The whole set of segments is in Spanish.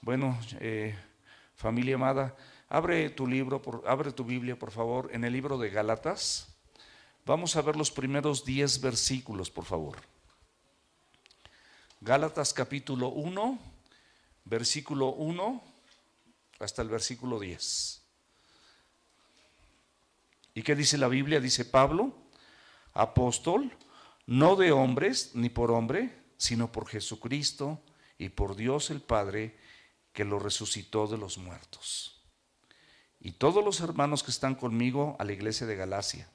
Bueno, familia amada, abre tu Biblia, por favor, en el libro de Gálatas. Vamos a ver los primeros 10 versículos, por favor. Gálatas capítulo 1, versículo 1 hasta el versículo 10. ¿Y qué dice la Biblia? Dice: Pablo, apóstol, no de hombres ni por hombre, sino por Jesucristo y por Dios el Padre, que lo resucitó de los muertos. Y todos los hermanos que están conmigo a la iglesia de Galacia,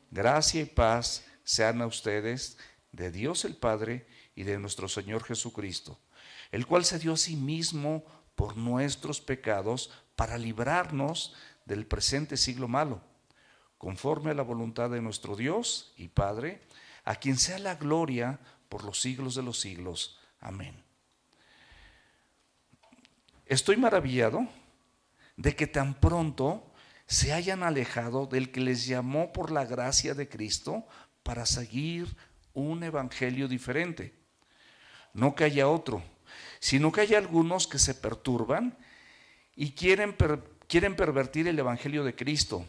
gracia y paz sean a ustedes de Dios el Padre y de nuestro Señor Jesucristo, el cual se dio a sí mismo por nuestros pecados para librarnos del presente siglo malo, conforme a la voluntad de nuestro Dios y Padre, a quien sea la gloria por los siglos de los siglos. Amén. Estoy maravillado de que tan pronto se hayan alejado del que les llamó por la gracia de Cristo para seguir un evangelio diferente. No que haya otro, sino que hay algunos que se perturban y quieren pervertir el evangelio de Cristo.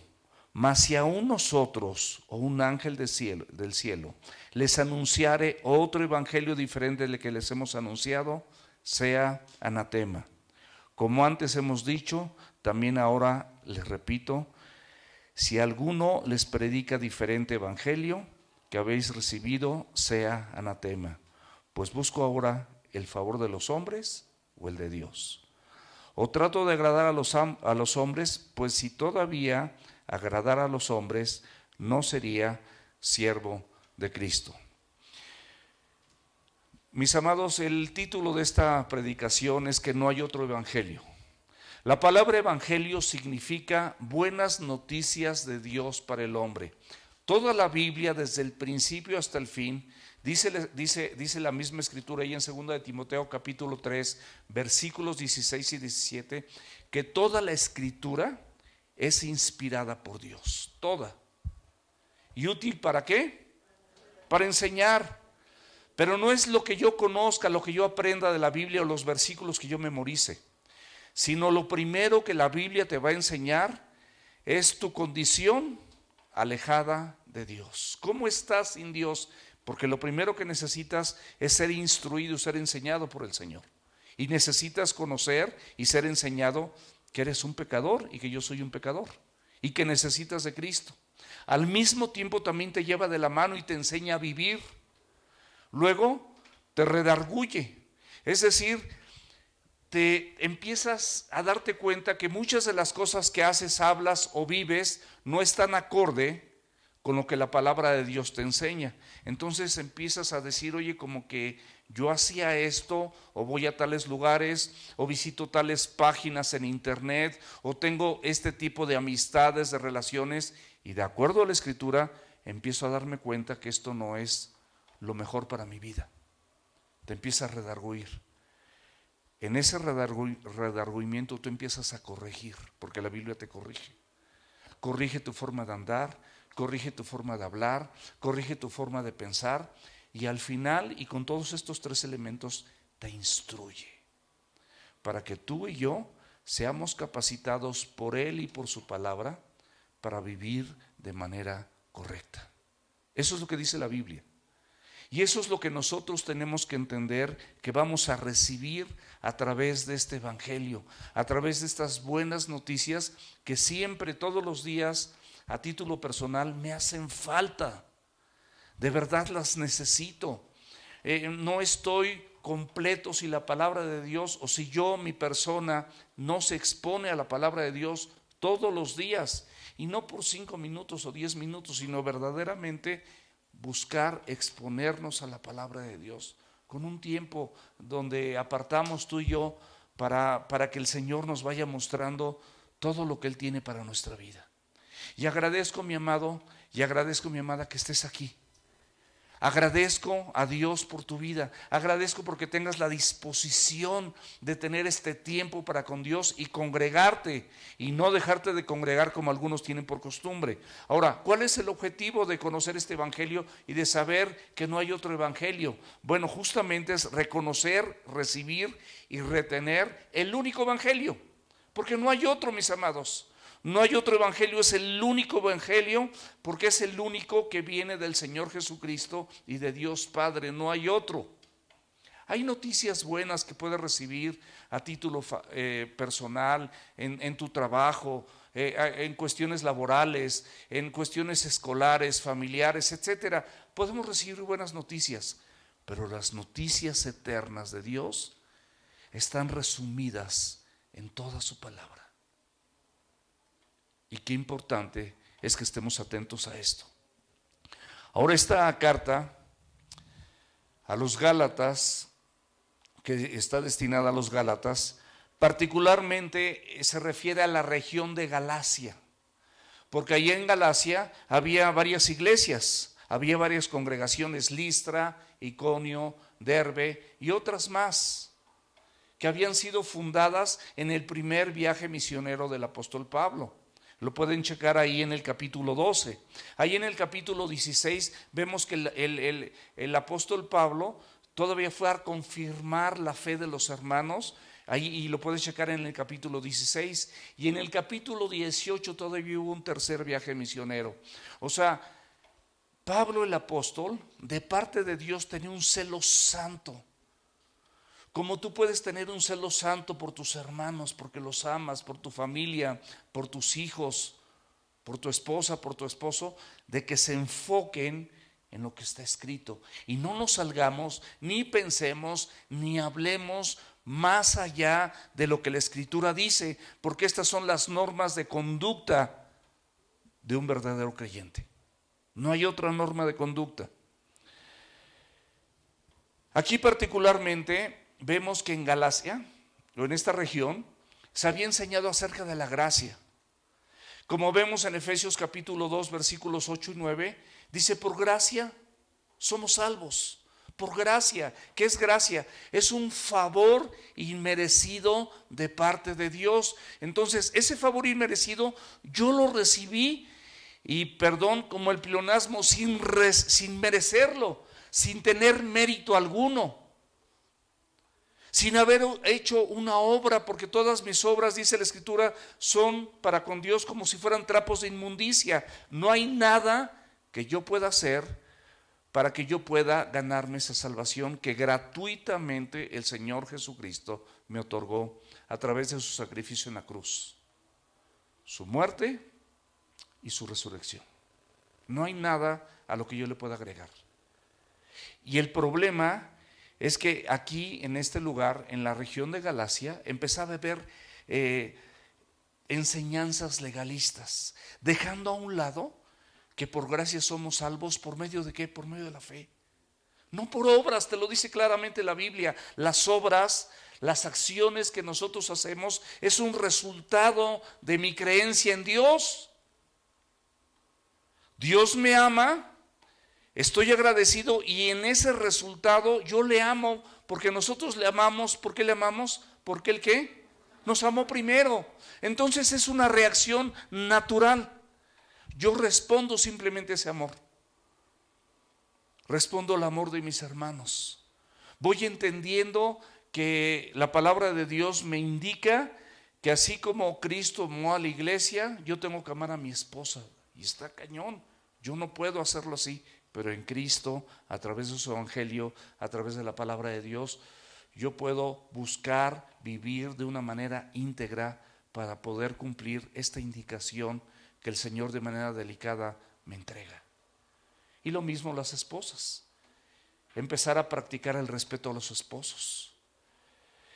Mas si aún nosotros o un ángel del cielo les anunciare otro evangelio diferente del que les hemos anunciado, sea anatema. Como antes hemos dicho, también ahora les repito: si alguno les predica diferente evangelio que habéis recibido, sea anatema. Pues busco ahora el favor de los hombres o el de Dios. O trato de agradar a los hombres, pues si todavía agradara a los hombres, no sería siervo de Cristo. Mis amados, el título de esta predicación es que no hay otro evangelio. La palabra evangelio significa buenas noticias de Dios para el hombre. Toda la Biblia, desde el principio hasta el fin, dice la misma escritura ahí en 2 de Timoteo capítulo 3, versículos 16 y 17, que toda la escritura es inspirada por Dios, toda. ¿Y útil para qué? Para enseñar. Pero no es lo que yo conozca, lo que yo aprenda de la Biblia o los versículos que yo memorice, sino lo primero que la Biblia te va a enseñar es tu condición alejada de Dios. ¿Cómo estás sin Dios? Porque lo primero que necesitas es ser instruido, ser enseñado por el Señor. Y necesitas conocer y ser enseñado que eres un pecador y que yo soy un pecador y que necesitas de Cristo. Al mismo tiempo también te lleva de la mano y te enseña a vivir. Luego te redarguye, es decir, te empiezas a darte cuenta que muchas de las cosas que haces, hablas o vives no están acorde con lo que la palabra de Dios te enseña. Entonces empiezas a decir: oye, como que yo hacía esto, o voy a tales lugares, o visito tales páginas en internet, o tengo este tipo de amistades, de relaciones, y de acuerdo a la escritura empiezo a darme cuenta que esto no es lo mejor para mi vida. Te empieza a redarguir. En ese redargüimiento tú empiezas a corregir, porque la Biblia te corrige. Corrige tu forma de andar, corrige tu forma de hablar, corrige tu forma de pensar, y al final, y con todos estos tres elementos, te instruye para que tú y yo seamos capacitados por Él y por su palabra para vivir de manera correcta. Eso es lo que dice la Biblia. Y eso es lo que nosotros tenemos que entender, que vamos a recibir a través de este evangelio, a través de estas buenas noticias que siempre, todos los días, a título personal, me hacen falta. De verdad las necesito. No estoy completo si la palabra de Dios, o si yo, mi persona, no se expone a la palabra de Dios todos los días. Y no por 5 minutos o 10 minutos, sino verdaderamente buscar exponernos a la palabra de Dios, con un tiempo donde apartamos tú y yo para que el Señor nos vaya mostrando todo lo que Él tiene para nuestra vida. Y agradezco, mi amado, y agradezco, mi amada, que estés aquí. Agradezco a Dios por tu vida. Agradezco porque tengas la disposición de tener este tiempo para con Dios y congregarte y no dejarte de congregar como algunos tienen por costumbre. Ahora, ¿cuál es el objetivo de conocer este evangelio y de saber que no hay otro evangelio? Bueno, justamente es reconocer, recibir y retener el único evangelio, porque no hay otro, mis amados. No hay otro evangelio, es el único evangelio, porque es el único que viene del Señor Jesucristo y de Dios Padre, no hay otro. Hay noticias buenas que puedes recibir a título personal, en tu trabajo, en cuestiones laborales, en cuestiones escolares, familiares, etcétera. Podemos recibir buenas noticias, pero las noticias eternas de Dios están resumidas en toda su palabra. Y qué importante es que estemos atentos a esto. Ahora, esta carta a los Gálatas, que está destinada a los Gálatas, particularmente se refiere a la región de Galacia, porque allí en Galacia había varias iglesias, había varias congregaciones, Listra, Iconio, Derbe y otras más, que habían sido fundadas en el primer viaje misionero del apóstol Pablo. Lo pueden checar ahí en el capítulo 12. Ahí en el capítulo 16 vemos que el apóstol Pablo todavía fue a confirmar la fe de los hermanos. Ahí, y lo puedes checar en el capítulo 16. Y en el capítulo 18 todavía hubo un tercer viaje misionero. O sea, Pablo el apóstol, de parte de Dios, tenía un celo santo. Como tú puedes tener un celo santo por tus hermanos, porque los amas, por tu familia, por tus hijos, por tu esposa, por tu esposo, de que se enfoquen en lo que está escrito y no nos salgamos, ni pensemos, ni hablemos más allá de lo que la Escritura dice, porque estas son las normas de conducta de un verdadero creyente. No hay otra norma de conducta. Aquí particularmente vemos que en Galacia, o en esta región, se había enseñado acerca de la gracia. Como vemos en Efesios capítulo 2, versículos 8 y 9, dice: por gracia somos salvos. Por gracia. ¿Qué es gracia? Es un favor inmerecido de parte de Dios. Entonces, ese favor inmerecido yo lo recibí, y perdón, como el pleonasmo, sin merecerlo, sin tener mérito alguno, sin haber hecho una obra, porque todas mis obras, dice la Escritura, son para con Dios como si fueran trapos de inmundicia. No hay nada que yo pueda hacer para que yo pueda ganarme esa salvación que gratuitamente el Señor Jesucristo me otorgó a través de su sacrificio en la cruz, su muerte y su resurrección. No hay nada a lo que yo le pueda agregar. Y el problema es que aquí, en este lugar, en la región de Galacia, empezaba a haber enseñanzas legalistas, dejando a un lado que por gracia somos salvos. ¿Por medio de qué? Por medio de la fe. No por obras, te lo dice claramente la Biblia. Las obras, las acciones que nosotros hacemos, es un resultado de mi creencia en Dios. Dios me ama, estoy agradecido, y en ese resultado yo le amo, porque nosotros le amamos. ¿Por qué le amamos? Porque ¿el qué? Nos amó primero. Entonces es una reacción natural. Yo respondo simplemente a ese amor. Respondo al amor de mis hermanos. Voy entendiendo que la palabra de Dios me indica que así como Cristo amó a la iglesia, yo tengo que amar a mi esposa. Y está cañón. Yo no puedo hacerlo así, pero en Cristo, a través de su evangelio, a través de la palabra de Dios, yo puedo buscar vivir de una manera íntegra para poder cumplir esta indicación que el Señor de manera delicada me entrega. Y lo mismo las esposas. Empezar a practicar el respeto a los esposos.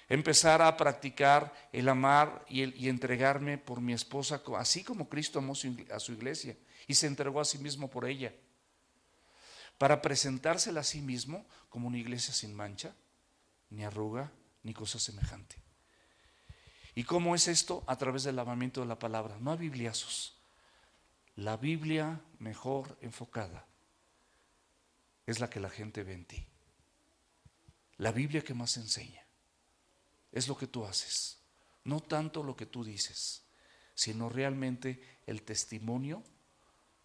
Empezar a practicar el amar y entregarme por mi esposa, así como Cristo amó a su iglesia y se entregó a sí mismo por ella, para presentársela a sí mismo como una iglesia sin mancha, ni arruga, ni cosa semejante. ¿Y cómo es esto? A través del lavamiento de la palabra. No a bibliazos. La Biblia mejor enfocada. es la que la gente ve en ti. La Biblia que más enseña es lo que tú haces, no tanto lo que tú dices, sino realmente el testimonio.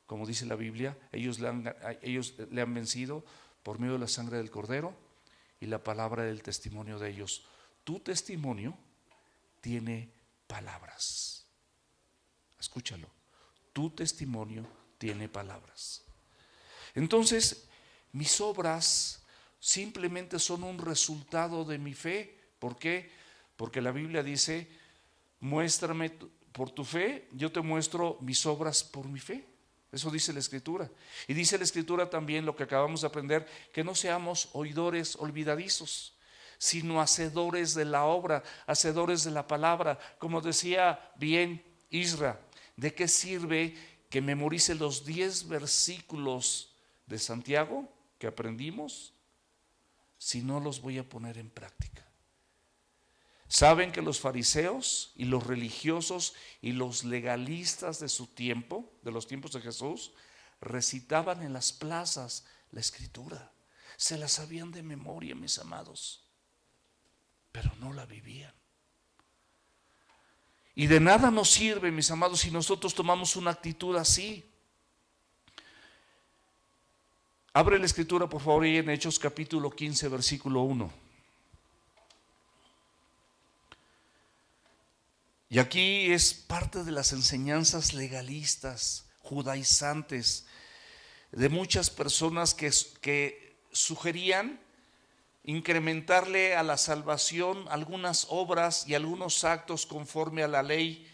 Como dice la Biblia, ellos le han vencido por medio de la sangre del Cordero y la palabra del testimonio de ellos. Tu testimonio tiene palabras. Escúchalo. Tu testimonio tiene palabras. Entonces, mis obras simplemente son un resultado de mi fe. ¿Por qué? Porque la Biblia dice, muéstrame por tu fe, yo te muestro mis obras por mi fe. Eso dice la Escritura. Y dice la Escritura también lo que acabamos de aprender, que no seamos oidores olvidadizos, sino hacedores de la obra, hacedores de la palabra. Como decía bien Isra, ¿de qué sirve que memorice los 10 versículos de Santiago que aprendimos si no los voy a poner en práctica? Saben que los fariseos y los religiosos y los legalistas de su tiempo, de los tiempos de Jesús, recitaban en las plazas la Escritura. Se la sabían de memoria, mis amados, pero no la vivían. Y de nada nos sirve, mis amados, si nosotros tomamos una actitud así. Abre la Escritura, por favor, y en Hechos capítulo 15, versículo 1. Y aquí es parte de las enseñanzas legalistas, judaizantes, de muchas personas que sugerían incrementarle a la salvación algunas obras y algunos actos conforme a la ley,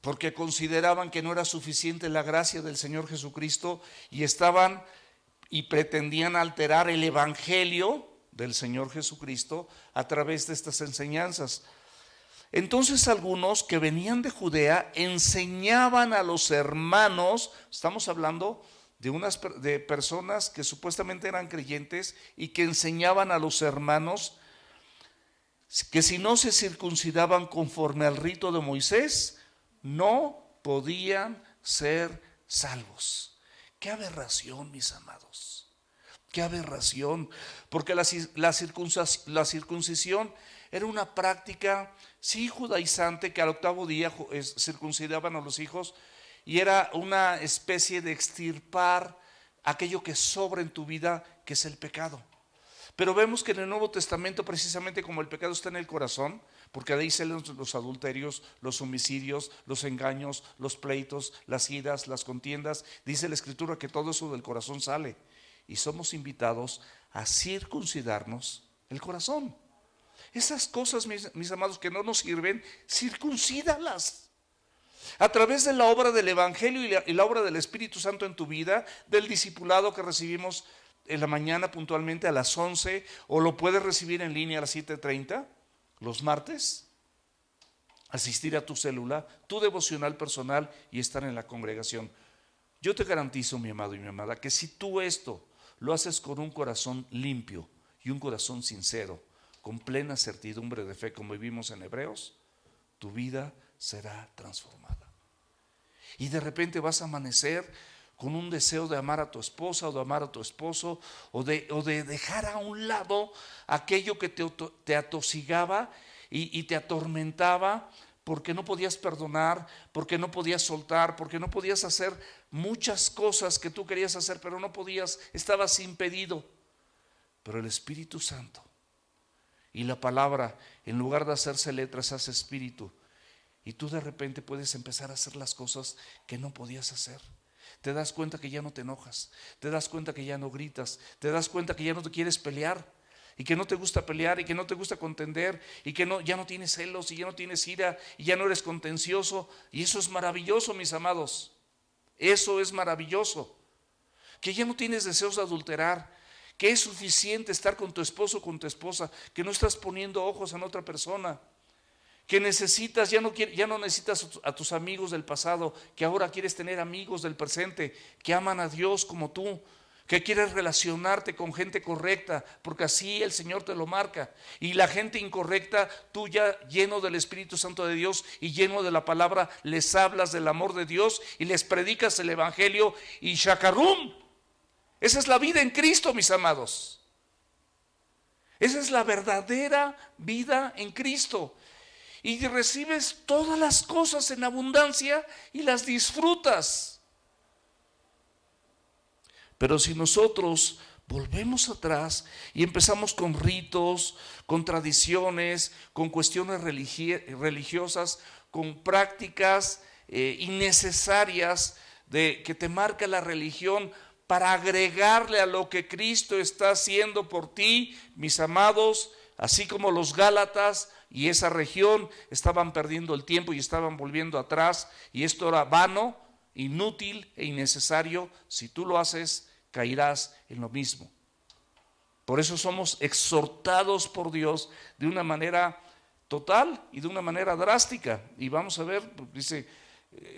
porque consideraban que no era suficiente la gracia del Señor Jesucristo y estaban y pretendían alterar el evangelio del Señor Jesucristo a través de estas enseñanzas. Entonces algunos que venían de Judea enseñaban a los hermanos, estamos hablando de personas que supuestamente eran creyentes y que enseñaban a los hermanos que si no se circuncidaban conforme al rito de Moisés, no podían ser salvos. ¡Qué aberración, mis amados! ¡Qué aberración! Porque la circuncisión era una práctica, sí, judaizante, que al 8º día circuncidaban a los hijos, y era una especie de extirpar aquello que sobra en tu vida, que es el pecado. Pero vemos que en el Nuevo Testamento, precisamente como el pecado está en el corazón, porque de ahí salen los adulterios, los homicidios, los engaños, los pleitos, las iras, las contiendas, dice la Escritura que todo eso del corazón sale, y somos invitados a circuncidarnos el corazón. Esas cosas, mis amados, que no nos sirven, circuncídalas. A través de la obra del Evangelio y la obra del Espíritu Santo en tu vida, del discipulado que recibimos en la mañana puntualmente a las 11, o lo puedes recibir en línea a las 7:30, los martes, asistir a tu célula, tu devocional personal y estar en la congregación. Yo te garantizo, mi amado y mi amada, que si tú esto lo haces con un corazón limpio y un corazón sincero, con plena certidumbre de fe, como vivimos en Hebreos, tu vida será transformada. Y de repente vas a amanecer con un deseo de amar a tu esposa o de amar a tu esposo, o de dejar a un lado aquello que te atosigaba y te atormentaba, porque no podías perdonar, porque no podías soltar, porque no podías hacer muchas cosas que tú querías hacer, pero no podías, estabas impedido. Pero el Espíritu Santo y la palabra, en lugar de hacerse letras, hace espíritu. Y tú de repente puedes empezar a hacer las cosas que no podías hacer. Te das cuenta que ya no te enojas, te das cuenta que ya no gritas, te das cuenta que ya no te quieres pelear, y que no te gusta pelear, y que no te gusta contender, y que ya no tienes celos, y ya no tienes ira, y ya no eres contencioso. Y eso es maravilloso, mis amados. Eso es maravilloso. Que ya no tienes deseos de adulterar, que es suficiente estar con tu esposo o con tu esposa, que no estás poniendo ojos en otra persona, que necesitas, ya no necesitas a tus amigos del pasado, que ahora quieres tener amigos del presente, que aman a Dios como tú, que quieres relacionarte con gente correcta, porque así el Señor te lo marca. Y la gente incorrecta, tú ya lleno del Espíritu Santo de Dios y lleno de la palabra, les hablas del amor de Dios y les predicas el Evangelio, y shakarrum, Esa es la vida en Cristo, mis amados. Esa es la verdadera vida en Cristo. Y recibes todas las cosas en abundancia y las disfrutas. Pero si nosotros volvemos atrás y empezamos con ritos, con tradiciones, con cuestiones religiosas, con prácticas innecesarias que te marca la religión para agregarle a lo que Cristo está haciendo por ti, mis amados, así como los Gálatas y esa región estaban perdiendo el tiempo y estaban volviendo atrás, y esto era vano, inútil e innecesario. Si tú lo haces, caerás en lo mismo. Por eso somos exhortados por Dios de una manera total y de una manera drástica. Y vamos a ver, dice,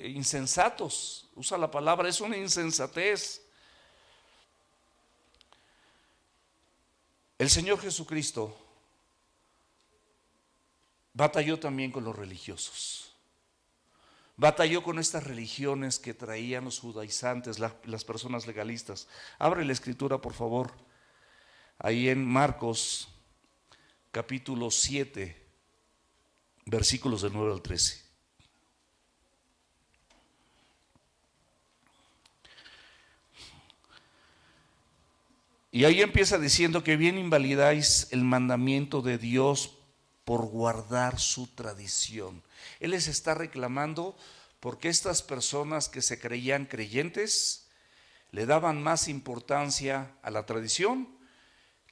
insensatos, usa la palabra, es una insensatez. El Señor Jesucristo batalló también con los religiosos. Batalló con estas religiones que traían los judaizantes, las personas legalistas. Abre la escritura, por favor, ahí en Marcos capítulo 7, versículos del 9 al 13. Y ahí empieza diciendo que bien invalidáis el mandamiento de Dios por guardar su tradición. Él les está reclamando porque estas personas que se creían creyentes le daban más importancia a la tradición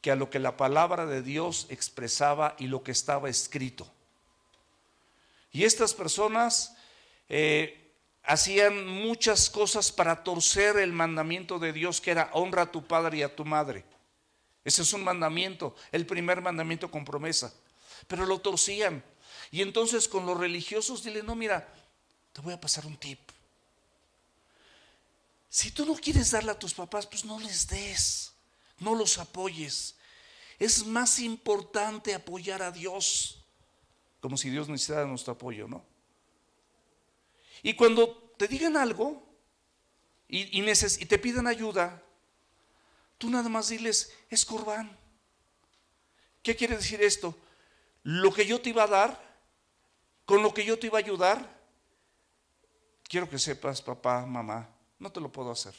que a lo que la palabra de Dios expresaba y lo que estaba escrito. Y estas personas hacían muchas cosas para torcer el mandamiento de Dios, que era honra a tu padre y a tu madre. Ese es un mandamiento, el primer mandamiento con promesa. Pero lo torcían. Y entonces con los religiosos dile, no, mira, te voy a pasar un tip. Si tú no quieres darle a tus papás, pues no les des, no los apoyes. Es más importante apoyar a Dios, como si Dios necesitara nuestro apoyo, ¿no? Y cuando te digan algo y te pidan ayuda, tú nada más diles, es Corbán. ¿Qué quiere decir esto? Lo que yo te iba a dar, con lo que yo te iba a ayudar, quiero que sepas, papá, mamá, no te lo puedo hacer,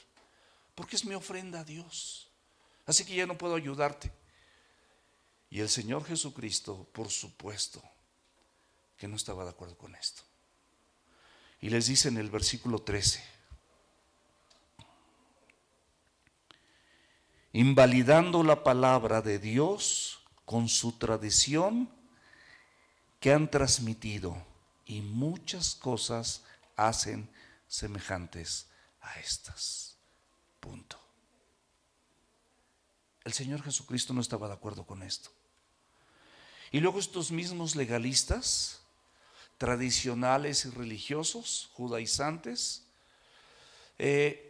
porque es mi ofrenda a Dios. Así que ya no puedo ayudarte. Y el Señor Jesucristo, por supuesto, que no estaba de acuerdo con esto. Y les dice en el versículo 13, invalidando la palabra de Dios con su tradición que han transmitido, y muchas cosas hacen semejantes a estas. Punto. El Señor Jesucristo no estaba de acuerdo con esto. Y luego estos mismos legalistas, tradicionales y religiosos, judaizantes,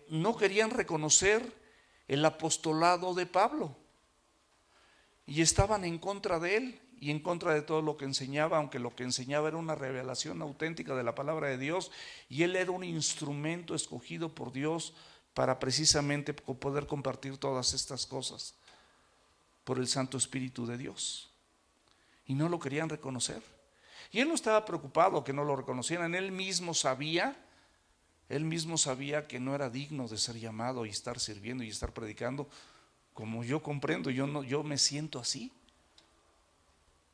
no querían reconocer el apostolado de Pablo y estaban en contra de él y en contra de todo lo que enseñaba, aunque lo que enseñaba era una revelación auténtica de la palabra de Dios, y él era un instrumento escogido por Dios para precisamente poder compartir todas estas cosas por el Santo Espíritu de Dios, y no lo querían reconocer. Y él no estaba preocupado que no lo reconocieran. Él mismo sabía que no era digno de ser llamado y estar sirviendo y estar predicando. Como yo comprendo, yo me siento así.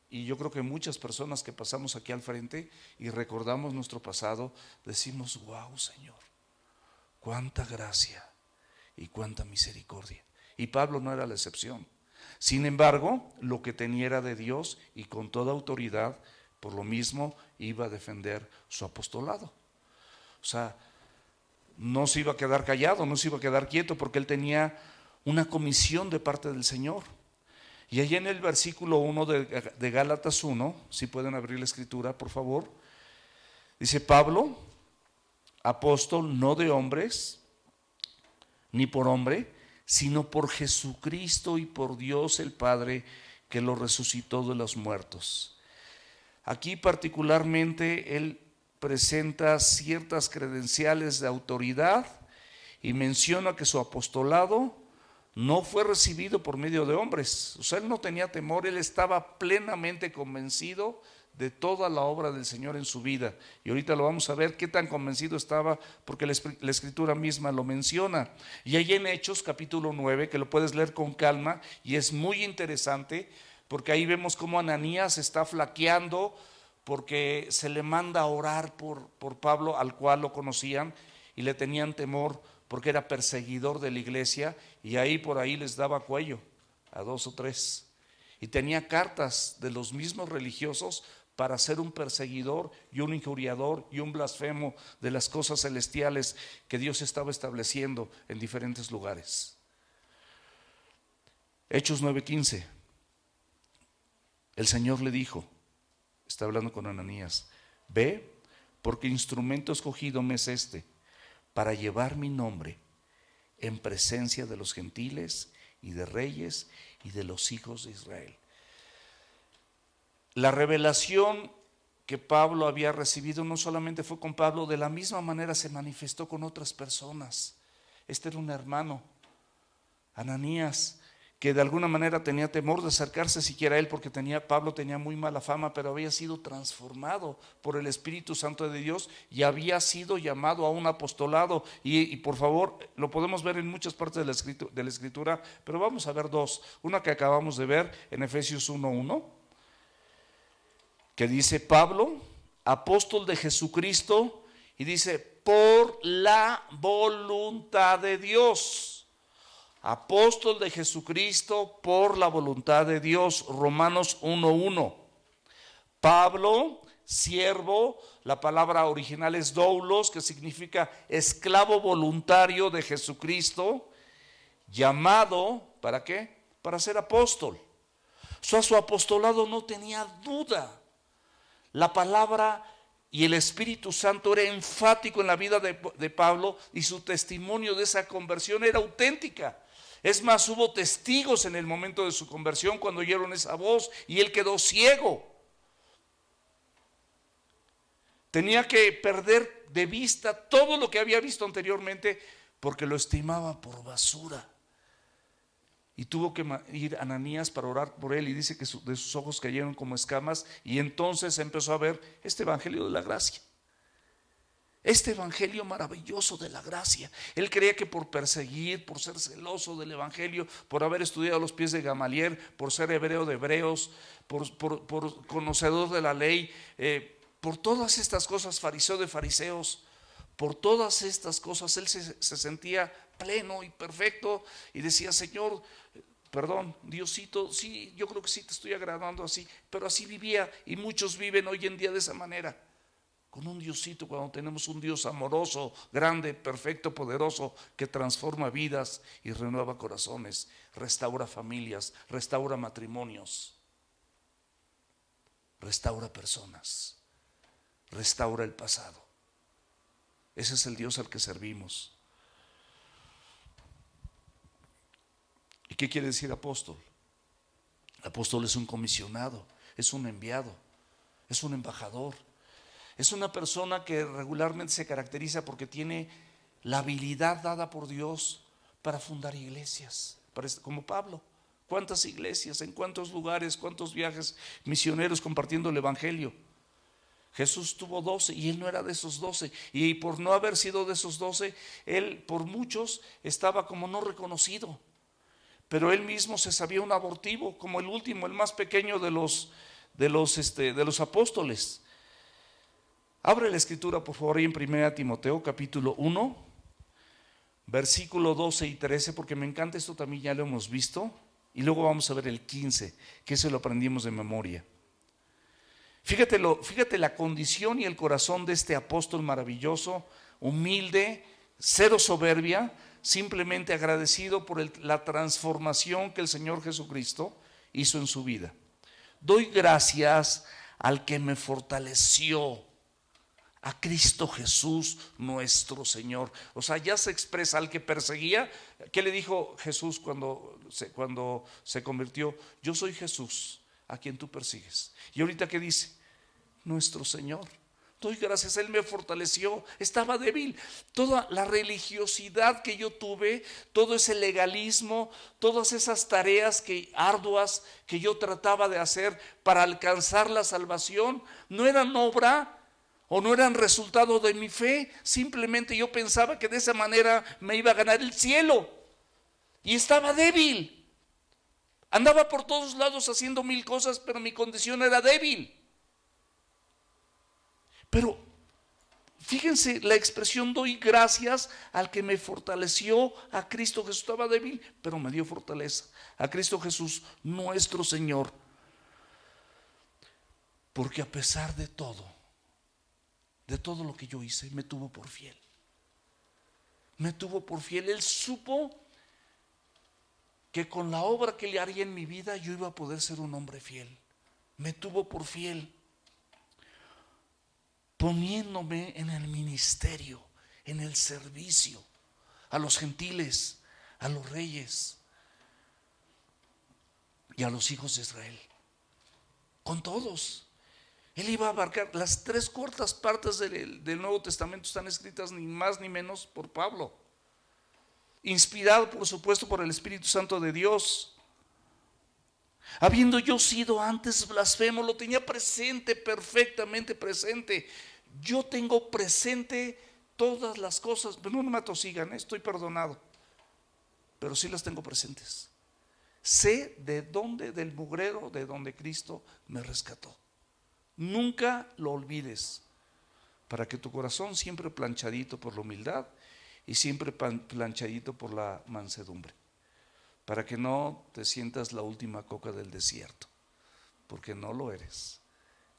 Y yo creo que muchas personas que pasamos aquí al frente y recordamos nuestro pasado, decimos, wow, Señor, cuánta gracia y cuánta misericordia. Y Pablo no era la excepción. Sin embargo, lo que tenía era de Dios, y con toda autoridad, por lo mismo, iba a defender su apostolado. O sea, no se iba a quedar callado, no se iba a quedar quieto, porque él tenía una comisión de parte del Señor. Y allí en el versículo 1 de Gálatas 1, si pueden abrir la escritura, por favor, dice: Pablo, apóstol no de hombres, ni por hombre, sino por Jesucristo y por Dios el Padre, que lo resucitó de los muertos. Aquí particularmente él presenta ciertas credenciales de autoridad y menciona que su apostolado no fue recibido por medio de hombres. O sea, él no tenía temor, él estaba plenamente convencido de toda la obra del Señor en su vida. Y ahorita lo vamos a ver qué tan convencido estaba, porque la Escritura misma lo menciona. Y ahí en Hechos capítulo 9, que lo puedes leer con calma, y es muy interesante, porque ahí vemos cómo Ananías está flaqueando, porque se le manda a orar por Pablo, al cual lo conocían, y le tenían temor, porque era perseguidor de la iglesia, y ahí por ahí les daba cuello a 2 o 3. Y tenía cartas de los mismos religiosos para ser un perseguidor y un injuriador y un blasfemo de las cosas celestiales que Dios estaba estableciendo en diferentes lugares. Hechos 9:15. El Señor le dijo, está hablando con Ananías, ve, porque instrumento escogido me es este, para llevar mi nombre en presencia de los gentiles y de reyes y de los hijos de Israel. La revelación que Pablo había recibido no solamente fue con Pablo, de la misma manera se manifestó con otras personas. Este era un hermano, Ananías, que de alguna manera tenía temor de acercarse siquiera a él, porque Pablo tenía muy mala fama, pero había sido transformado por el Espíritu Santo de Dios y había sido llamado a un apostolado. Y por favor, lo podemos ver en muchas partes de la Escritura, pero vamos a ver dos. Una que acabamos de ver en Efesios 1:1, que dice: Pablo, apóstol de Jesucristo, y dice: por la voluntad de Dios. Apóstol de Jesucristo por la voluntad de Dios. Romanos 1:1. Pablo, siervo, la palabra original es doulos, que significa esclavo voluntario de Jesucristo, llamado, ¿para qué? Para ser apóstol. O sea, su apostolado no tenía duda. La palabra y el Espíritu Santo era enfático en la vida de Pablo, y su testimonio de esa conversión era auténtica. Es más, hubo testigos en el momento de su conversión cuando oyeron esa voz, y él quedó ciego. Tenía que perder de vista todo lo que había visto anteriormente, porque lo estimaba por basura. Y tuvo que ir Ananías para orar por él, y dice que de sus ojos cayeron como escamas, y entonces empezó a ver este evangelio de la gracia. Este evangelio maravilloso de la gracia. Él creía que por perseguir, por ser celoso del evangelio, por haber estudiado a los pies de Gamaliel, por ser hebreo de hebreos, por conocedor de la ley, por todas estas cosas, fariseo de fariseos, por todas estas cosas, él se sentía pleno y perfecto, y decía: Señor, perdón, Diosito, sí, yo creo que sí te estoy agradando así, pero así vivía, y muchos viven hoy en día de esa manera. Con un Diosito, cuando tenemos un Dios amoroso, grande, perfecto, poderoso, que transforma vidas y renueva corazones, restaura familias, restaura matrimonios, restaura personas, restaura el pasado. Ese es el Dios al que servimos. ¿Y qué quiere decir apóstol? Apóstol es un comisionado, es un enviado, es un embajador. Es una persona que regularmente se caracteriza porque tiene la habilidad dada por Dios para fundar iglesias, como Pablo. ¿Cuántas iglesias? ¿En cuántos lugares? ¿Cuántos viajes misioneros compartiendo el evangelio? Jesús tuvo 12 y él no era de esos 12. Y por no haber sido de esos 12, él por muchos estaba como no reconocido. Pero él mismo se sabía un abortivo, como el último, el más pequeño de los apóstoles. Abre la escritura, por favor, ahí en 1 Timoteo capítulo 1, versículo 12 y 13, porque me encanta esto, también ya lo hemos visto. Y luego vamos a ver el 15, que ese lo aprendimos de memoria. Fíjate la condición y el corazón de este apóstol maravilloso, humilde, cero soberbia, simplemente agradecido por la transformación que el Señor Jesucristo hizo en su vida. Doy gracias al que me fortaleció, a Cristo Jesús nuestro Señor. O sea, ya se expresa al que perseguía. ¿Qué le dijo Jesús cuando se convirtió? Yo soy Jesús a quien tú persigues. Y ahorita, ¿qué dice? Nuestro Señor. Doy gracias, Él me fortaleció. Estaba débil. Toda la religiosidad que yo tuve, todo ese legalismo, todas esas tareas arduas que yo trataba de hacer para alcanzar la salvación, no eran obra o no eran resultado de mi fe. Simplemente yo pensaba que de esa manera me iba a ganar el cielo. Y estaba débil. Andaba por todos lados haciendo mil cosas, pero mi condición era débil. Pero fíjense la expresión: doy gracias al que me fortaleció. A Cristo Jesús. Estaba débil, pero me dio fortaleza. A Cristo Jesús, nuestro Señor. Porque a pesar de todo lo que yo hice, me tuvo por fiel. Me tuvo por fiel. Él supo que con la obra que le haría en mi vida yo iba a poder ser un hombre fiel. Me tuvo por fiel, poniéndome en el ministerio, en el servicio a los gentiles, a los reyes y a los hijos de Israel. Con todos. Él iba a abarcar las 3 cuartas partes del Nuevo Testamento. Están escritas ni más ni menos por Pablo, inspirado por supuesto por el Espíritu Santo de Dios. Habiendo yo sido antes blasfemo, lo tenía presente, perfectamente presente. Yo tengo presente todas las cosas, pero no me atosigan, estoy perdonado, pero sí las tengo presentes. Sé de dónde, del mugrero de donde Cristo me rescató. Nunca lo olvides, para que tu corazón siempre planchadito por la humildad y siempre planchadito por la mansedumbre, para que no te sientas la última coca del desierto, porque no lo eres,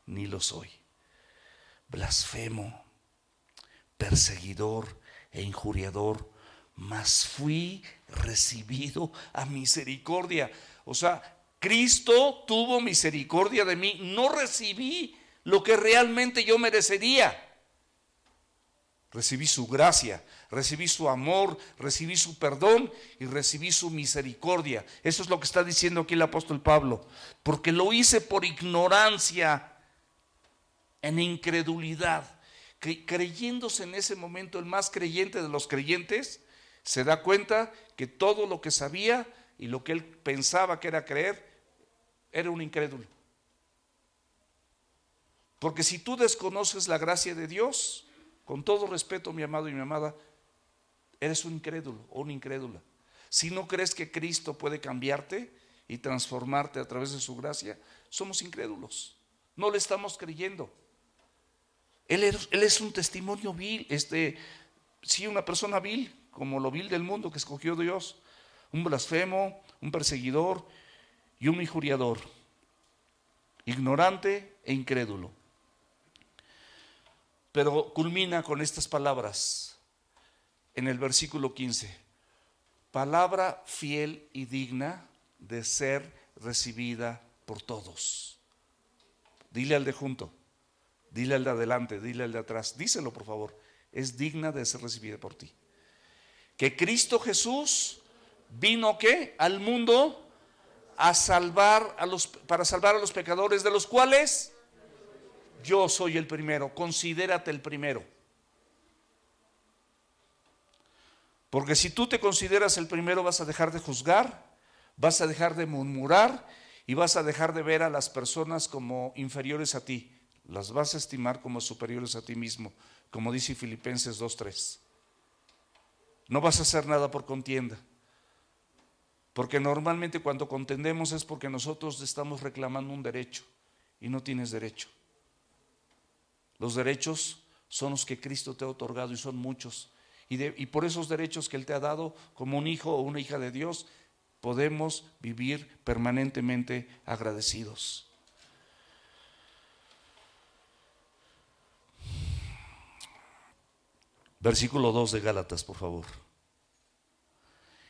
ni lo soy. Blasfemo, perseguidor e injuriador, mas fui recibido a misericordia. O sea, Cristo tuvo misericordia de mí. No recibí lo que realmente yo merecería. Recibí su gracia, recibí su amor, recibí su perdón y recibí su misericordia. Eso es lo que está diciendo aquí el apóstol Pablo. Porque lo hice por ignorancia, en incredulidad. Creyéndose en ese momento el más creyente de los creyentes, se da cuenta que todo lo que sabía y lo que él pensaba que era creer, era un incrédulo. Porque si tú desconoces la gracia de Dios, con todo respeto, mi amado y mi amada, eres un incrédulo o una incrédula. Si no crees que Cristo puede cambiarte y transformarte a través de su gracia, somos incrédulos. No le estamos creyendo. Él es un testimonio vil, sí, una persona vil, como lo vil del mundo que escogió Dios. Un blasfemo, un perseguidor y un injuriador, ignorante e incrédulo. Pero culmina con estas palabras en el versículo 15: palabra fiel y digna de ser recibida por todos. Dile al de junto, dile al de adelante, dile al de atrás, díselo por favor: es digna de ser recibida por ti. Que Cristo Jesús vino ¿qué? Al mundo para salvar a los pecadores, de los cuales yo soy el primero. Considérate el primero. Porque si tú te consideras el primero, vas a dejar de juzgar, vas a dejar de murmurar y vas a dejar de ver a las personas como inferiores a ti. Las vas a estimar como superiores a ti mismo, como dice Filipenses 2:3. No vas a hacer nada por contienda, porque normalmente cuando contendemos es porque nosotros estamos reclamando un derecho y no tienes derecho. Los derechos son los que Cristo te ha otorgado y son muchos. Y por esos derechos que Él te ha dado como un hijo o una hija de Dios, podemos vivir permanentemente agradecidos. Versículo 2 de Gálatas, por favor.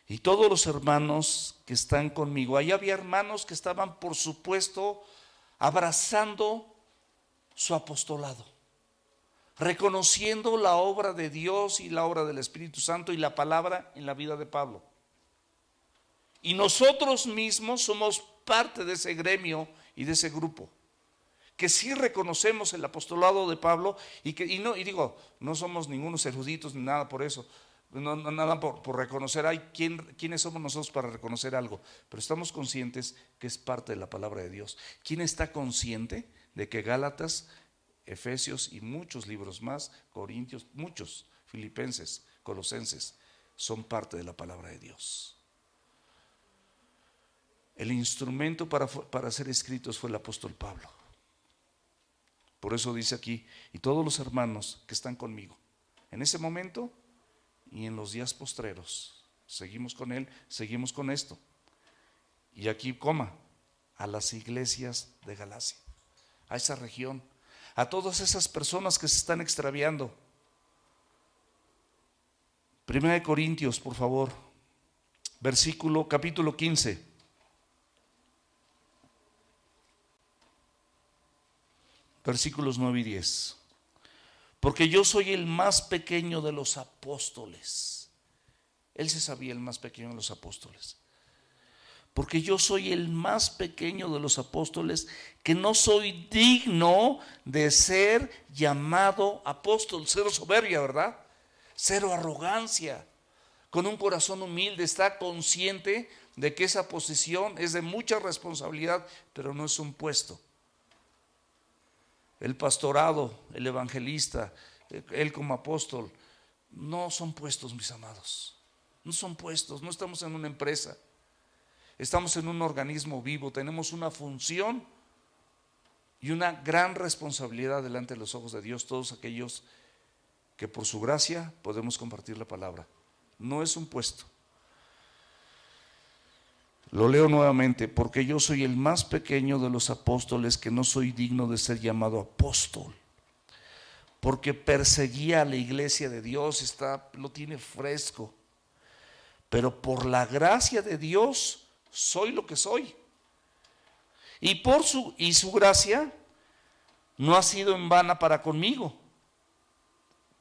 Y todos los hermanos que están conmigo, ahí había hermanos que estaban, por supuesto, abrazando su apostolado, reconociendo la obra de Dios y la obra del Espíritu Santo y la palabra en la vida de Pablo. Y nosotros mismos somos parte de ese gremio y de ese grupo que sí reconocemos el apostolado de Pablo y digo, no somos ningunos eruditos ni nada por eso, nada por reconocer, ¿quiénes somos nosotros para reconocer algo? Pero estamos conscientes que es parte de la palabra de Dios. ¿Quién está consciente de que Gálatas, Efesios y muchos libros más, Corintios, muchos, Filipenses, Colosenses, son parte de la palabra de Dios? El instrumento para ser escritos fue el apóstol Pablo. Por eso dice aquí, y todos los hermanos que están conmigo, en ese momento y en los días postreros, seguimos con él, seguimos con esto. Y aquí, a las iglesias de Galacia, a esa región, a todas esas personas que se están extraviando. Primera de Corintios, por favor, capítulo 15. Versículos 9 y 10. Porque yo soy el más pequeño de los apóstoles. Él se sabía el más pequeño de los apóstoles. Porque yo soy el más pequeño de los apóstoles, que no soy digno de ser llamado apóstol. Cero soberbia, ¿verdad? Cero arrogancia. Con un corazón humilde, está consciente de que esa posición es de mucha responsabilidad, pero no es un puesto. El pastorado, el evangelista, él como apóstol, no son puestos, mis amados. No son puestos, no estamos en una empresa. Estamos en un organismo vivo, tenemos una función y una gran responsabilidad delante de los ojos de Dios, todos aquellos que por su gracia podemos compartir la palabra. No es un puesto. Lo leo nuevamente, porque yo soy el más pequeño de los apóstoles, que no soy digno de ser llamado apóstol, porque perseguía a la iglesia de Dios, lo tiene fresco, pero por la gracia de Dios soy lo que soy, y su gracia no ha sido en vana para conmigo.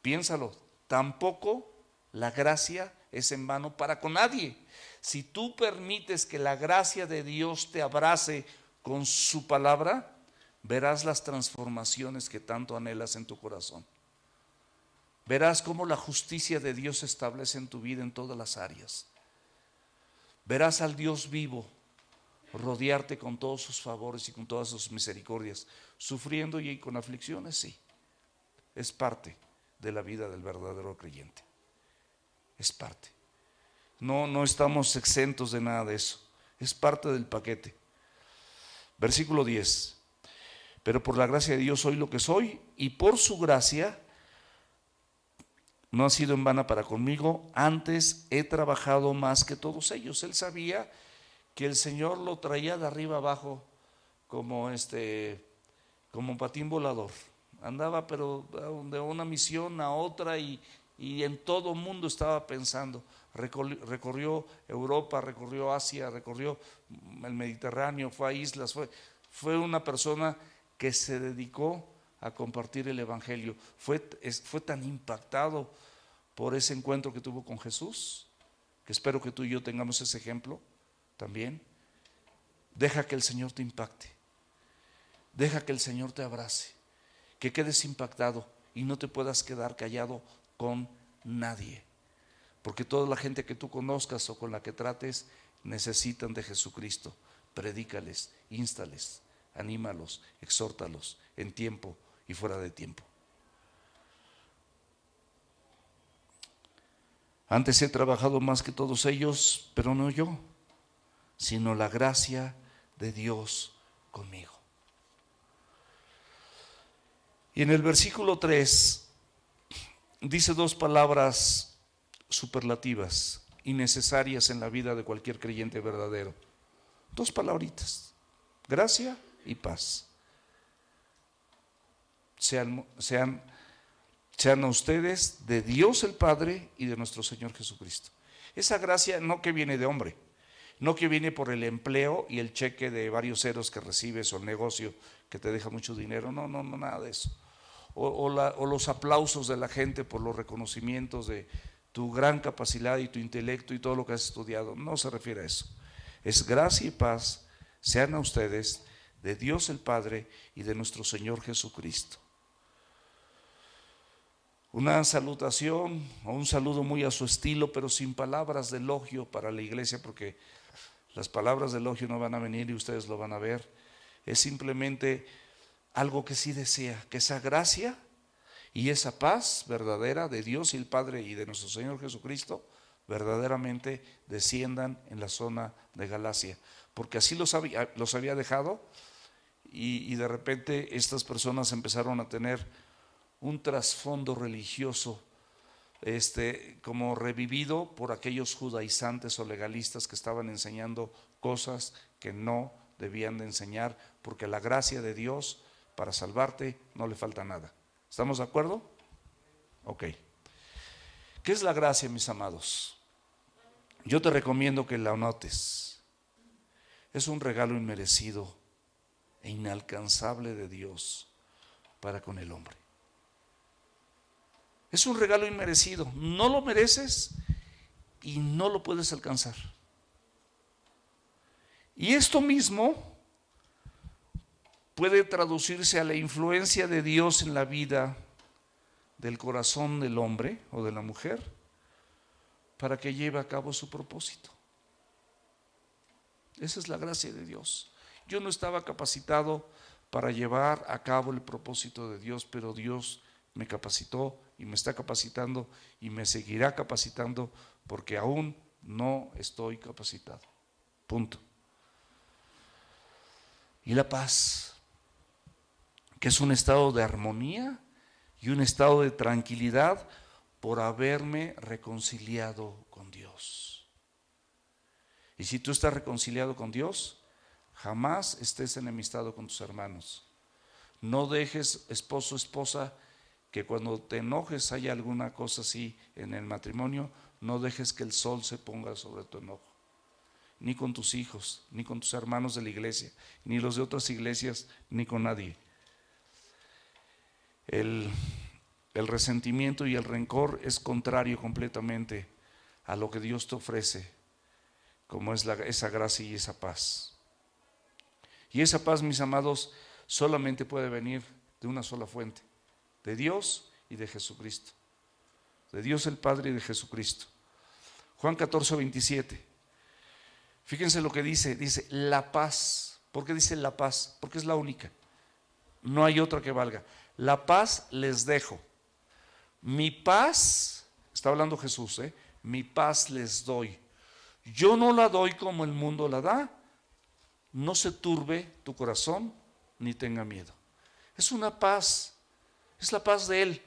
Piénsalo, tampoco la gracia es en vano para con nadie. Si tú permites que la gracia de Dios te abrace con su palabra, verás las transformaciones que tanto anhelas en tu corazón. Verás cómo la justicia de Dios se establece en tu vida en todas las áreas. Verás al Dios vivo rodearte con todos sus favores y con todas sus misericordias, sufriendo y con aflicciones, sí. Es parte de la vida del verdadero creyente. Es parte. No estamos exentos de nada de eso. Es parte del paquete. Versículo 10. Pero por la gracia de Dios soy lo que soy, y por su gracia no ha sido en vana para conmigo. Antes he trabajado más que todos ellos. Él sabía que el Señor lo traía de arriba abajo como un patín volador. Andaba pero de una misión a otra y en todo el mundo estaba pensando. Recorrió Europa, recorrió Asia, recorrió el Mediterráneo, fue a islas, fue una persona que se dedicó a compartir el evangelio. Fue tan impactado por ese encuentro que tuvo con Jesús, que espero que tú y yo tengamos ese ejemplo también. Deja que el Señor te impacte, deja que el Señor te abrace, que quedes impactado y no te puedas quedar callado con nadie, porque toda la gente que tú conozcas o con la que trates necesitan de Jesucristo. Predícales, instales, anímalos, exhórtalos en tiempo y fuera de tiempo. Antes he trabajado más que todos ellos, pero no yo, sino la gracia de Dios conmigo. Y en el versículo 3 dice dos palabras superlativas y necesarias en la vida de cualquier creyente verdadero. Dos palabritas: gracia y paz. Sean a ustedes de Dios el Padre y de nuestro Señor Jesucristo. Esa gracia no que viene de hombre, no que viene por el empleo y el cheque de varios ceros que recibes o el negocio que te deja mucho dinero, no, nada de eso. O los aplausos de la gente por los reconocimientos de tu gran capacidad y tu intelecto y todo lo que has estudiado. No se refiere a eso. Es gracia y paz sean a ustedes de Dios el Padre y de nuestro Señor Jesucristo. Una salutación o un saludo muy a su estilo, pero sin palabras de elogio para la iglesia, porque las palabras de elogio no van a venir y ustedes lo van a ver. Es simplemente algo que sí desea, que esa gracia y esa paz verdadera de Dios y el Padre y de nuestro Señor Jesucristo verdaderamente desciendan en la zona de Galacia, porque así los había dejado y de repente estas personas empezaron a tener un trasfondo religioso como revivido por aquellos judaizantes o legalistas que estaban enseñando cosas que no debían de enseñar, porque la gracia de Dios para salvarte no le falta nada. ¿Estamos de acuerdo? Ok. ¿Qué es la gracia, mis amados? Yo te recomiendo que la anotes. Es un regalo inmerecido e inalcanzable de Dios para con el hombre. Es un regalo inmerecido. No lo mereces y no lo puedes alcanzar. Y esto mismo puede traducirse a la influencia de Dios en la vida del corazón del hombre o de la mujer para que lleve a cabo su propósito. Esa es la gracia de Dios. Yo no estaba capacitado para llevar a cabo el propósito de Dios, pero Dios me capacitó y me está capacitando y me seguirá capacitando, porque aún no estoy capacitado. Punto. Y la paz, que es un estado de armonía y un estado de tranquilidad por haberme reconciliado con Dios. Y si tú estás reconciliado con Dios, jamás estés enemistado con tus hermanos. No dejes, esposo, esposa, que cuando te enojes haya alguna cosa así en el matrimonio, no dejes que el sol se ponga sobre tu enojo. Ni con tus hijos, ni con tus hermanos de la iglesia, ni los de otras iglesias, ni con nadie. El resentimiento y el rencor es contrario completamente a lo que Dios te ofrece, como es esa gracia y esa paz. Y esa paz, mis amados, solamente puede venir de una sola fuente, de Dios y de Jesucristo. De Dios el Padre y de Jesucristo. Juan 14:27. Fíjense lo que dice la paz. ¿Por qué dice la paz? Porque es la única. No hay otra que valga. La paz les dejo. Mi paz, está hablando Jesús, mi paz les doy. Yo no la doy como el mundo la da. No se turbe tu corazón ni tenga miedo. Es una paz, es la paz de Él.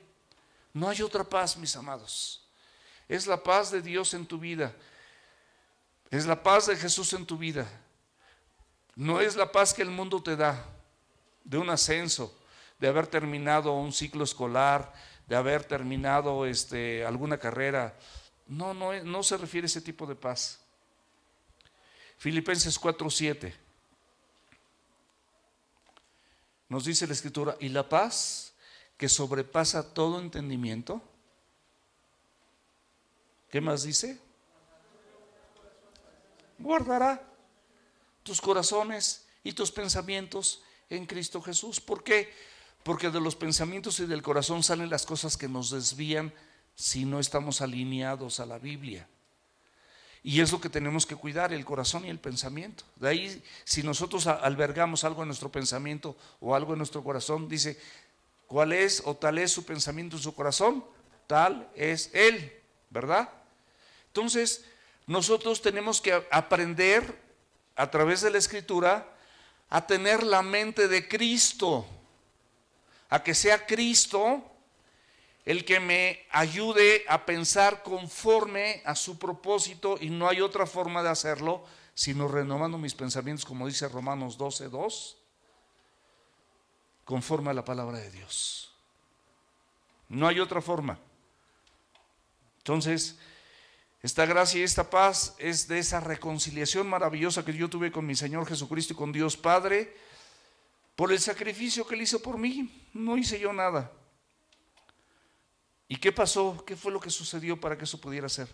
No hay otra paz, mis amados. Es la paz de Dios en tu vida. Es la paz de Jesús en tu vida. No es la paz que el mundo te da, de un ascenso, de haber terminado un ciclo escolar, de haber terminado alguna carrera. No se refiere a ese tipo de paz. Filipenses 4:7 nos dice la Escritura: y la paz que sobrepasa todo entendimiento. ¿Qué más dice? Guardará tus corazones y tus pensamientos en Cristo Jesús. ¿Por qué? Porque de los pensamientos y del corazón salen las cosas que nos desvían si no estamos alineados a la Biblia. Y es lo que tenemos que cuidar, el corazón y el pensamiento. De ahí, si nosotros albergamos algo en nuestro pensamiento o algo en nuestro corazón, dice, ¿cuál es o tal es su pensamiento en su corazón? Tal es él, ¿verdad? Entonces, nosotros tenemos que aprender a través de la Escritura a tener la mente de Cristo, a que sea Cristo el que me ayude a pensar conforme a su propósito, y no hay otra forma de hacerlo sino renovando mis pensamientos, como dice Romanos 12:2, conforme a la palabra de Dios. No hay otra forma. Entonces, esta gracia y esta paz es de esa reconciliación maravillosa que yo tuve con mi Señor Jesucristo y con Dios Padre, por el sacrificio que Él hizo por mí. No hice yo nada. ¿Y qué pasó? ¿Qué fue lo que sucedió para que eso pudiera ser?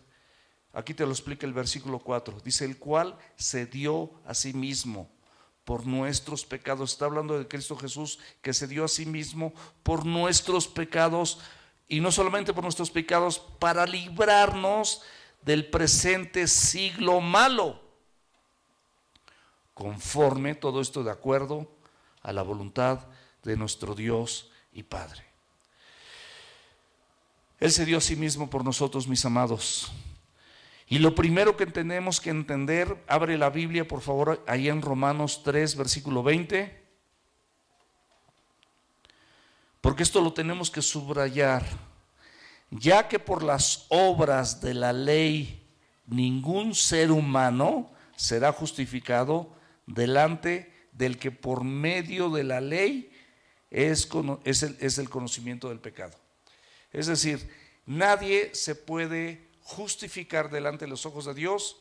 Aquí te lo explica el versículo 4. Dice, el cual se dio a sí mismo por nuestros pecados. Está hablando de Cristo Jesús, que se dio a sí mismo por nuestros pecados, y no solamente por nuestros pecados, para librarnos del presente siglo malo, conforme, todo esto de acuerdo a la voluntad de nuestro Dios y Padre. Él se dio a sí mismo por nosotros, mis amados. Y lo primero que tenemos que entender, abre la Biblia por favor, ahí en Romanos 3, versículo 20, porque esto lo tenemos que subrayar. Ya que por las obras de la ley ningún ser humano será justificado delante del que por medio de la ley es el conocimiento del pecado. Es decir, nadie se puede justificar delante de los ojos de Dios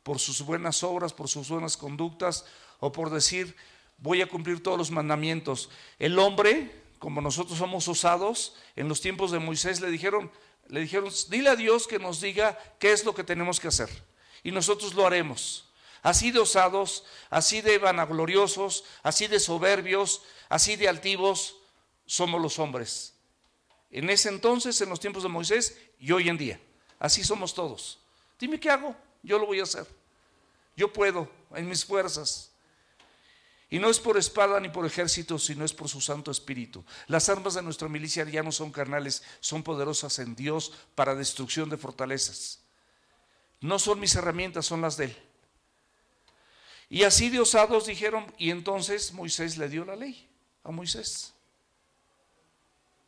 por sus buenas obras, por sus buenas conductas, o por decir, voy a cumplir todos los mandamientos. El hombre, como nosotros somos osados, en los tiempos de Moisés le dijeron, dile a Dios que nos diga qué es lo que tenemos que hacer, y nosotros lo haremos. Así de osados, así de vanagloriosos, así de soberbios, así de altivos somos los hombres. En ese entonces, en los tiempos de Moisés, y hoy en día, así somos todos. Dime qué hago, yo lo voy a hacer. Yo puedo, en mis fuerzas. Y no es por espada ni por ejército, sino es por su Santo Espíritu. Las armas de nuestra milicia ya no son carnales, son poderosas en Dios para destrucción de fortalezas. No son mis herramientas, son las de Él. Y así de osados dijeron, y entonces Moisés le dio la ley a Moisés.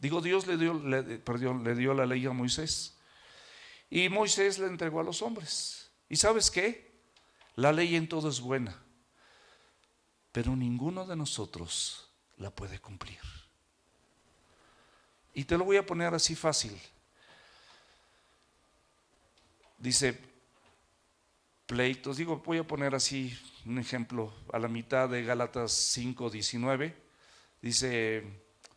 Dios le dio la ley a Moisés. Y Moisés la entregó a los hombres. ¿Y sabes qué? La ley en todo es buena, pero ninguno de nosotros la puede cumplir. Y te lo voy a poner así fácil. Dice pleitos, voy a poner así un ejemplo a la mitad de Gálatas 5:19. Dice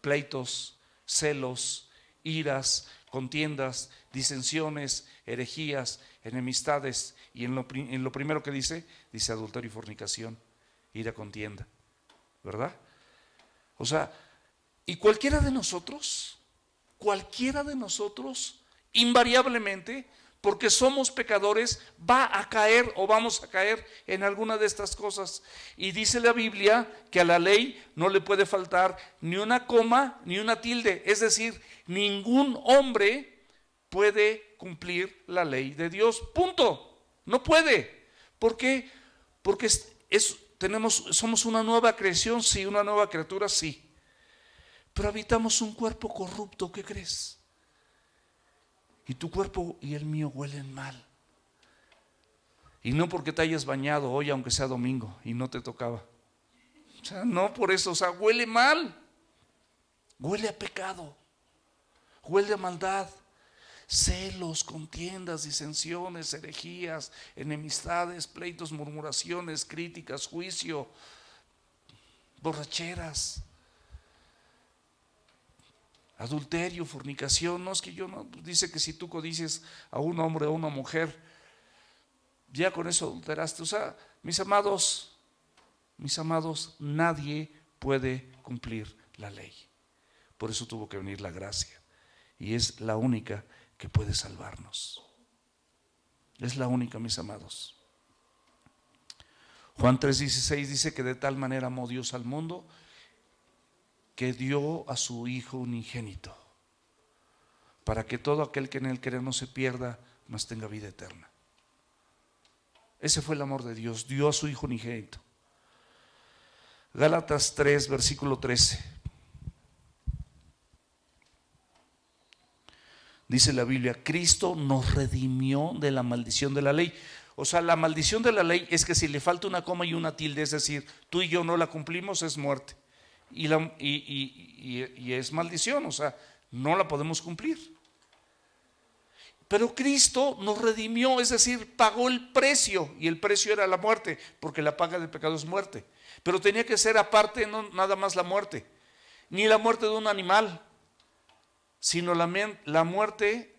pleitos, celos, iras, contiendas, disensiones, herejías, enemistades, y en lo primero que dice adulterio y fornicación, ira, contienda, ¿verdad? O sea, y cualquiera de nosotros, invariablemente, porque somos pecadores, va a caer o vamos a caer en alguna de estas cosas. Y dice la Biblia que a la ley no le puede faltar ni una coma ni una tilde. Es decir, ningún hombre puede cumplir la ley de Dios. Punto. No puede. ¿Por qué? Porque somos una nueva creación, sí, una nueva criatura, sí. Pero habitamos un cuerpo corrupto, ¿qué crees? Y tu cuerpo y el mío huelen mal. Y no porque te hayas bañado hoy, aunque sea domingo, y no te tocaba. O sea, no por eso, o sea, huele mal. Huele a pecado. Huele a maldad. Celos, contiendas, disensiones, herejías, enemistades, pleitos, murmuraciones, críticas, juicio, borracheras, adulterio, fornicación. No, es que dice que si tú codicias a un hombre o a una mujer, ya con eso adulteraste. O sea, mis amados, nadie puede cumplir la ley. Por eso tuvo que venir la gracia, y es la única que puede salvarnos. Es la única, mis amados. Juan 3:16 dice que de tal manera amó Dios al mundo que dio a su Hijo unigénito, para que todo aquel que en Él cree no se pierda, mas tenga vida eterna. Ese fue el amor de Dios, dio a su Hijo unigénito. Gálatas 3, versículo 13. Dice la Biblia, Cristo nos redimió de la maldición de la ley. O sea, la maldición de la ley es que si le falta una coma y una tilde, es decir, tú y yo no la cumplimos, es muerte. Y es maldición, o sea, no la podemos cumplir. Pero Cristo nos redimió, es decir, pagó el precio, y el precio era la muerte, porque la paga del pecado es muerte. Pero tenía que ser aparte, no nada más la muerte, ni la muerte de un animal, sino la muerte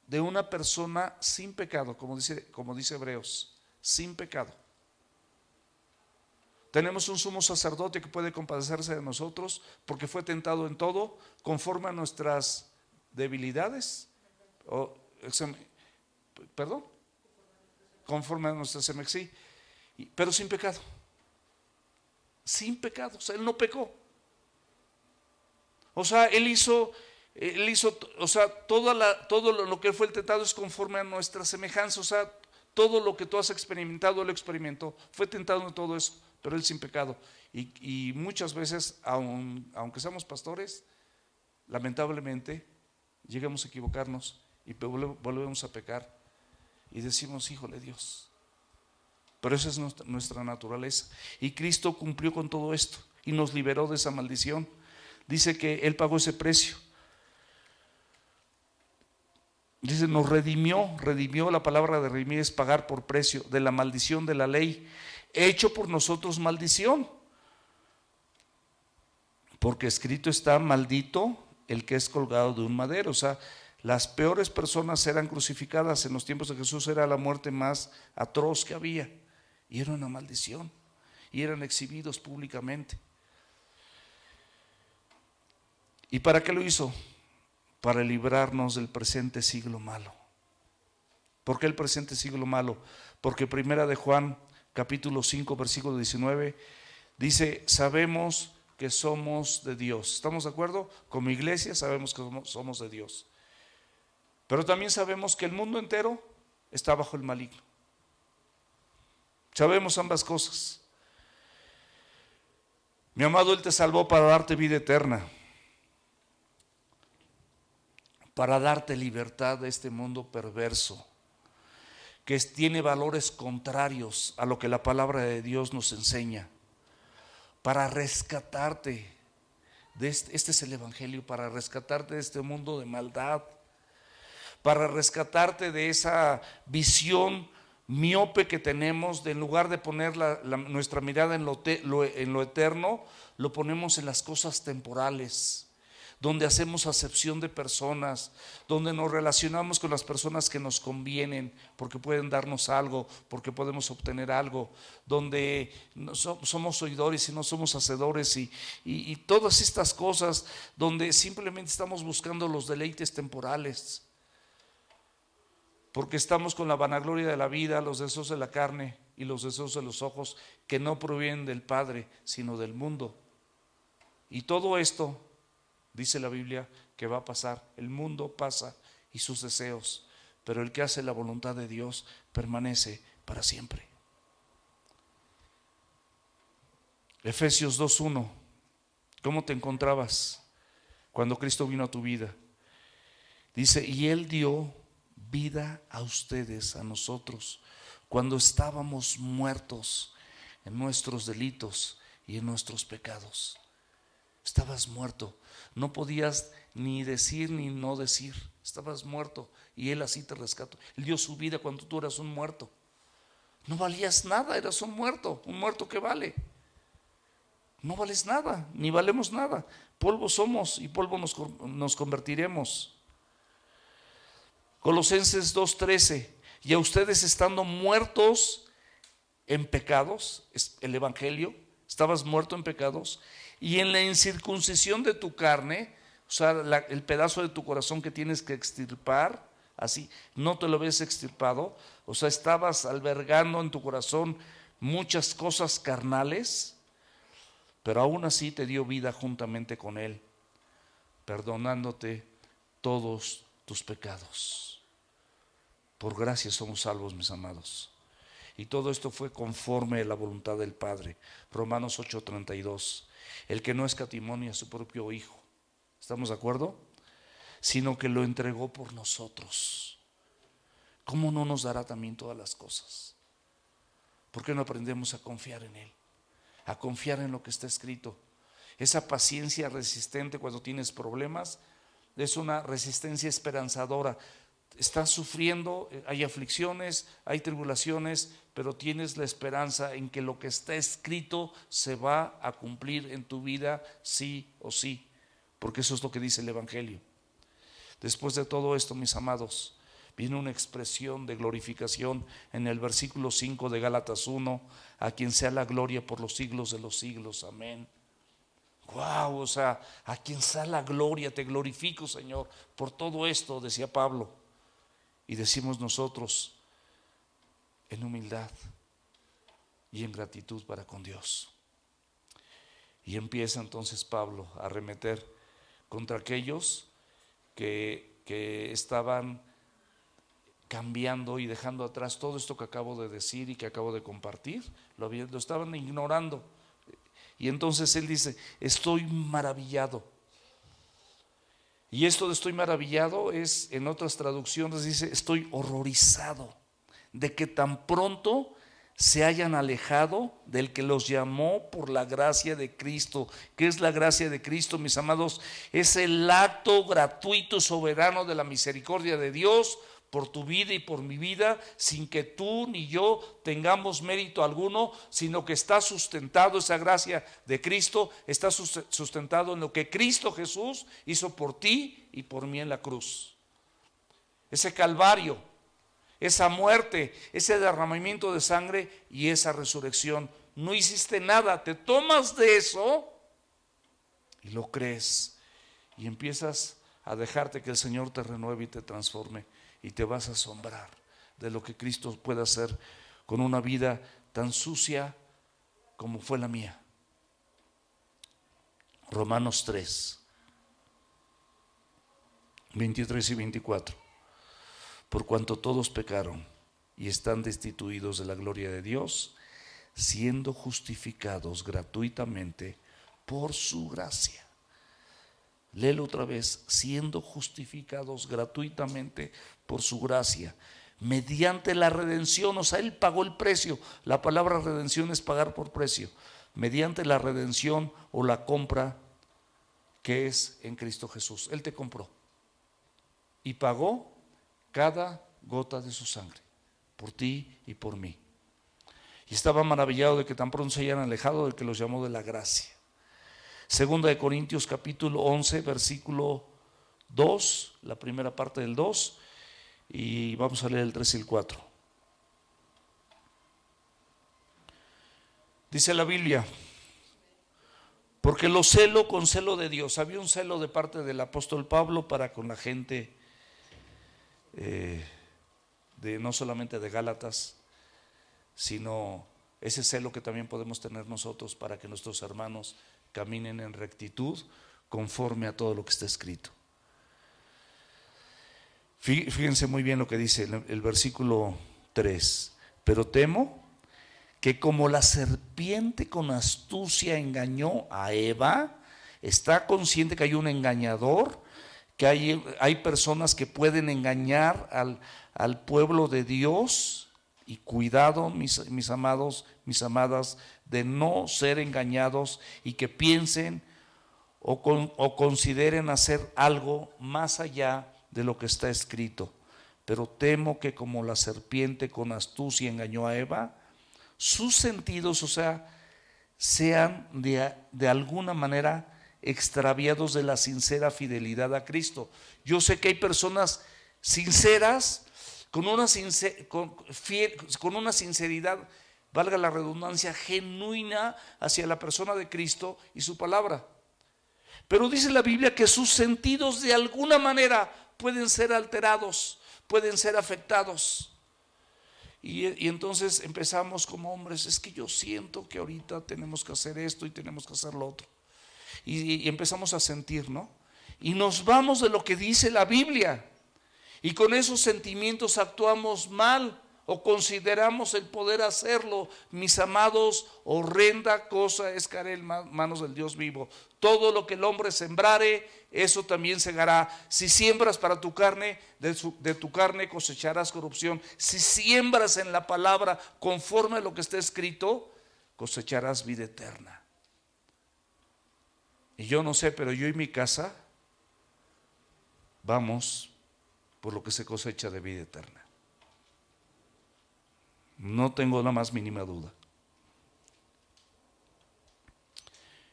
de una persona sin pecado, como dice Hebreos, sin pecado. Tenemos un sumo sacerdote que puede compadecerse de nosotros porque fue tentado en todo conforme a nuestras debilidades. Perdón, conforme a nuestras sí, pero sin pecado. Sin pecado, o sea, él no pecó. O sea, él hizo, o sea, todo lo que fue el tentado es conforme a nuestra semejanza. O sea, todo lo que tú has experimentado, él lo experimentó. Fue tentado en todo eso, pero él sin pecado. Y muchas veces, aunque seamos pastores, lamentablemente llegamos a equivocarnos y volvemos a pecar. Y decimos, híjole Dios. Pero esa es nuestra naturaleza. Y Cristo cumplió con todo esto y nos liberó de esa maldición. Dice que Él pagó ese precio. Dice, nos redimió. La palabra de redimir es pagar por precio de la maldición de la ley, hecho por nosotros maldición. Porque escrito está, maldito el que es colgado de un madero. O sea, las peores personas eran crucificadas en los tiempos de Jesús. Era la muerte más atroz que había. Y era una maldición. Y eran exhibidos públicamente. ¿Y para qué lo hizo? Para librarnos del presente siglo malo. ¿Por qué el presente siglo malo? Porque primera de Juan, capítulo 5, versículo 19, dice, sabemos que somos de Dios. ¿Estamos de acuerdo? Como iglesia sabemos que somos de Dios. Pero también sabemos que el mundo entero está bajo el maligno. Sabemos ambas cosas. Mi amado, Él te salvó para darte vida eterna, para darte libertad de este mundo perverso, que tiene valores contrarios a lo que la palabra de Dios nos enseña, para rescatarte de este es el evangelio, para rescatarte de este mundo de maldad, para rescatarte de esa visión miope que tenemos, de en lugar de poner nuestra mirada en lo eterno, lo ponemos en las cosas temporales, donde hacemos acepción de personas, donde nos relacionamos con las personas que nos convienen, porque pueden darnos algo, porque podemos obtener algo, donde somos oidores y no somos hacedores, y todas estas cosas, donde simplemente estamos buscando los deleites temporales, porque estamos con la vanagloria de la vida, los deseos de la carne y los deseos de los ojos, que no provienen del Padre, sino del mundo. Y todo esto, dice la Biblia, que va a pasar. El mundo pasa y sus deseos, pero el que hace la voluntad de Dios permanece para siempre. Efesios 2:1. ¿Cómo te encontrabas cuando Cristo vino a tu vida? Dice, y Él dio vida a ustedes, a nosotros, cuando estábamos muertos en nuestros delitos y en nuestros pecados. Estabas muerto, no podías ni decir ni no decir, estabas muerto y Él así te rescató. Él dio su vida cuando tú eras un muerto. No valías nada, eras un muerto que vale. No vales nada, ni valemos nada. Polvo somos y polvo nos convertiremos. Colosenses 2:13, y a ustedes estando muertos en pecados, el evangelio, estabas muerto en pecados, y en la incircuncisión de tu carne, o sea, el pedazo de tu corazón que tienes que extirpar, así, no te lo habías extirpado, o sea, estabas albergando en tu corazón muchas cosas carnales, pero aún así te dio vida juntamente con Él, perdonándote todos tus pecados. Por gracia somos salvos, mis amados. Y todo esto fue conforme a la voluntad del Padre. Romanos 8:32. El que no escatimó ni a su propio Hijo, ¿estamos de acuerdo? Sino que lo entregó por nosotros. ¿Cómo no nos dará también todas las cosas? ¿Por qué no aprendemos a confiar en Él? A confiar en lo que está escrito. Esa paciencia resistente cuando tienes problemas es una resistencia esperanzadora. Estás sufriendo, hay aflicciones, hay tribulaciones, pero tienes la esperanza en que lo que está escrito se va a cumplir en tu vida sí o sí, porque eso es lo que dice el evangelio. Después de todo esto, mis amados, viene una expresión de glorificación en el versículo 5 de Gálatas 1, a quien sea la gloria por los siglos de los siglos, amén. Wow, o sea, a quien sea la gloria, te glorifico, Señor, por todo esto, decía Pablo. Y decimos nosotros, en humildad y en gratitud para con Dios. Y empieza entonces Pablo a arremeter contra aquellos que estaban cambiando y dejando atrás todo esto que acabo de decir y que acabo de compartir, lo estaban ignorando. Y entonces él dice, estoy maravillado. Y esto de estoy maravillado es, en otras traducciones dice, estoy horrorizado de que tan pronto se hayan alejado del que los llamó por la gracia de Cristo. ¿Qué es la gracia de Cristo, mis amados? Es el acto gratuito, soberano de la misericordia de Dios por tu vida y por mi vida, sin que tú ni yo tengamos mérito alguno, sino que está sustentado, esa gracia de Cristo está sustentado en lo que Cristo Jesús hizo por ti y por mí en la cruz. Ese calvario, esa muerte, ese derramamiento de sangre y esa resurrección. No hiciste nada, te tomas de eso y lo crees y empiezas a dejarte que el Señor te renueve y te transforme, y te vas a asombrar de lo que Cristo puede hacer con una vida tan sucia como fue la mía. Romanos 3, 23 y 24. Por cuanto todos pecaron y están destituidos de la gloria de Dios, siendo justificados gratuitamente por su gracia. Léelo otra vez, siendo justificados gratuitamente por su gracia, mediante la redención, o sea, Él pagó el precio. La palabra redención es pagar por precio, mediante la redención o la compra que es en Cristo Jesús. Él te compró y pagó cada gota de su sangre, por ti y por mí. Y estaba maravillado de que tan pronto se hayan alejado del que los llamó de la gracia. Segunda de Corintios capítulo 11, versículo 2, la primera parte del 2, y vamos a leer el 3 y el 4. Dice la Biblia, porque lo celo con celo de Dios. Había un celo de parte del apóstol Pablo para con la gente de no solamente de Gálatas, sino ese celo que también podemos tener nosotros para que nuestros hermanos caminen en rectitud conforme a todo lo que está escrito. Fíjense muy bien lo que dice el versículo 3. Pero temo que como la serpiente con astucia engañó a Eva, está consciente que hay un engañador, que hay personas que pueden engañar al pueblo de Dios. Y cuidado, mis amados, mis amadas, de no ser engañados y que piensen o consideren hacer algo más allá de lo que está escrito. Pero temo que como la serpiente con astucia engañó a Eva, sus sentidos, o sea, sean de alguna manera extraviados de la sincera fidelidad a Cristo. Yo sé que hay personas sinceras, con una sinceridad, valga la redundancia, genuina hacia la persona de Cristo y su palabra. Pero dice la Biblia que sus sentidos de alguna manera pueden ser alterados, pueden ser afectados. Y entonces empezamos como hombres, es que yo siento que ahorita tenemos que hacer esto y tenemos que hacer lo otro. Y empezamos a sentir, ¿no? Y nos vamos de lo que dice la Biblia. Y con esos sentimientos actuamos mal o consideramos el poder hacerlo. Mis amados, horrenda cosa es caer en manos del Dios vivo. Todo lo que el hombre sembrare, eso también segará. Si siembras para tu carne, de tu carne cosecharás corrupción. Si siembras en la palabra conforme a lo que está escrito, cosecharás vida eterna. Y yo no sé, pero yo y mi casa vamos por lo que se cosecha de vida eterna. No tengo la más mínima duda.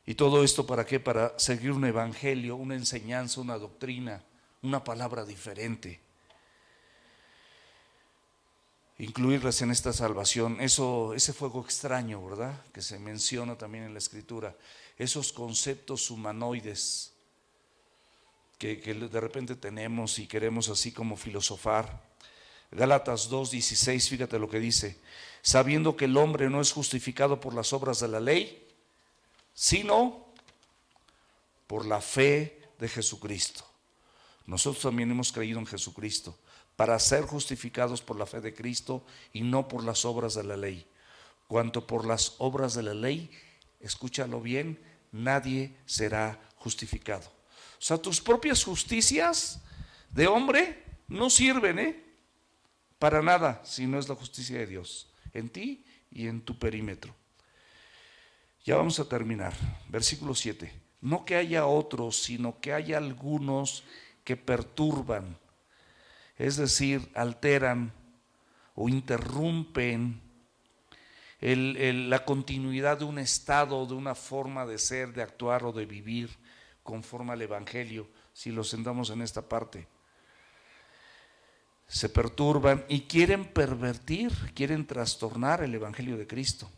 ¿Y todo esto para qué? Para seguir un evangelio, una enseñanza, una doctrina, una palabra diferente. incluirlas en esta salvación. Ese fuego extraño, ¿verdad?, que se menciona también en la Escritura, esos conceptos humanoides que de repente tenemos y queremos así como filosofar. Gálatas 2:16, fíjate lo que dice: sabiendo que el hombre no es justificado por las obras de la ley, sino por la fe de Jesucristo. Nosotros también hemos creído en Jesucristo para ser justificados por la fe de Cristo y no por las obras de la ley. Cuanto por las obras de la ley, escúchalo bien, nadie será justificado. O sea, tus propias justicias de hombre no sirven, para nada, si no es la justicia de Dios en ti y en tu perímetro. Ya vamos a terminar. Versículo 7. No que haya otros, sino que haya algunos que perturban, es decir, alteran o interrumpen la continuidad de un estado, de una forma de ser, de actuar o de vivir conforme al Evangelio, si lo sentamos en esta parte. Se perturban y quieren pervertir, quieren trastornar el Evangelio de Cristo.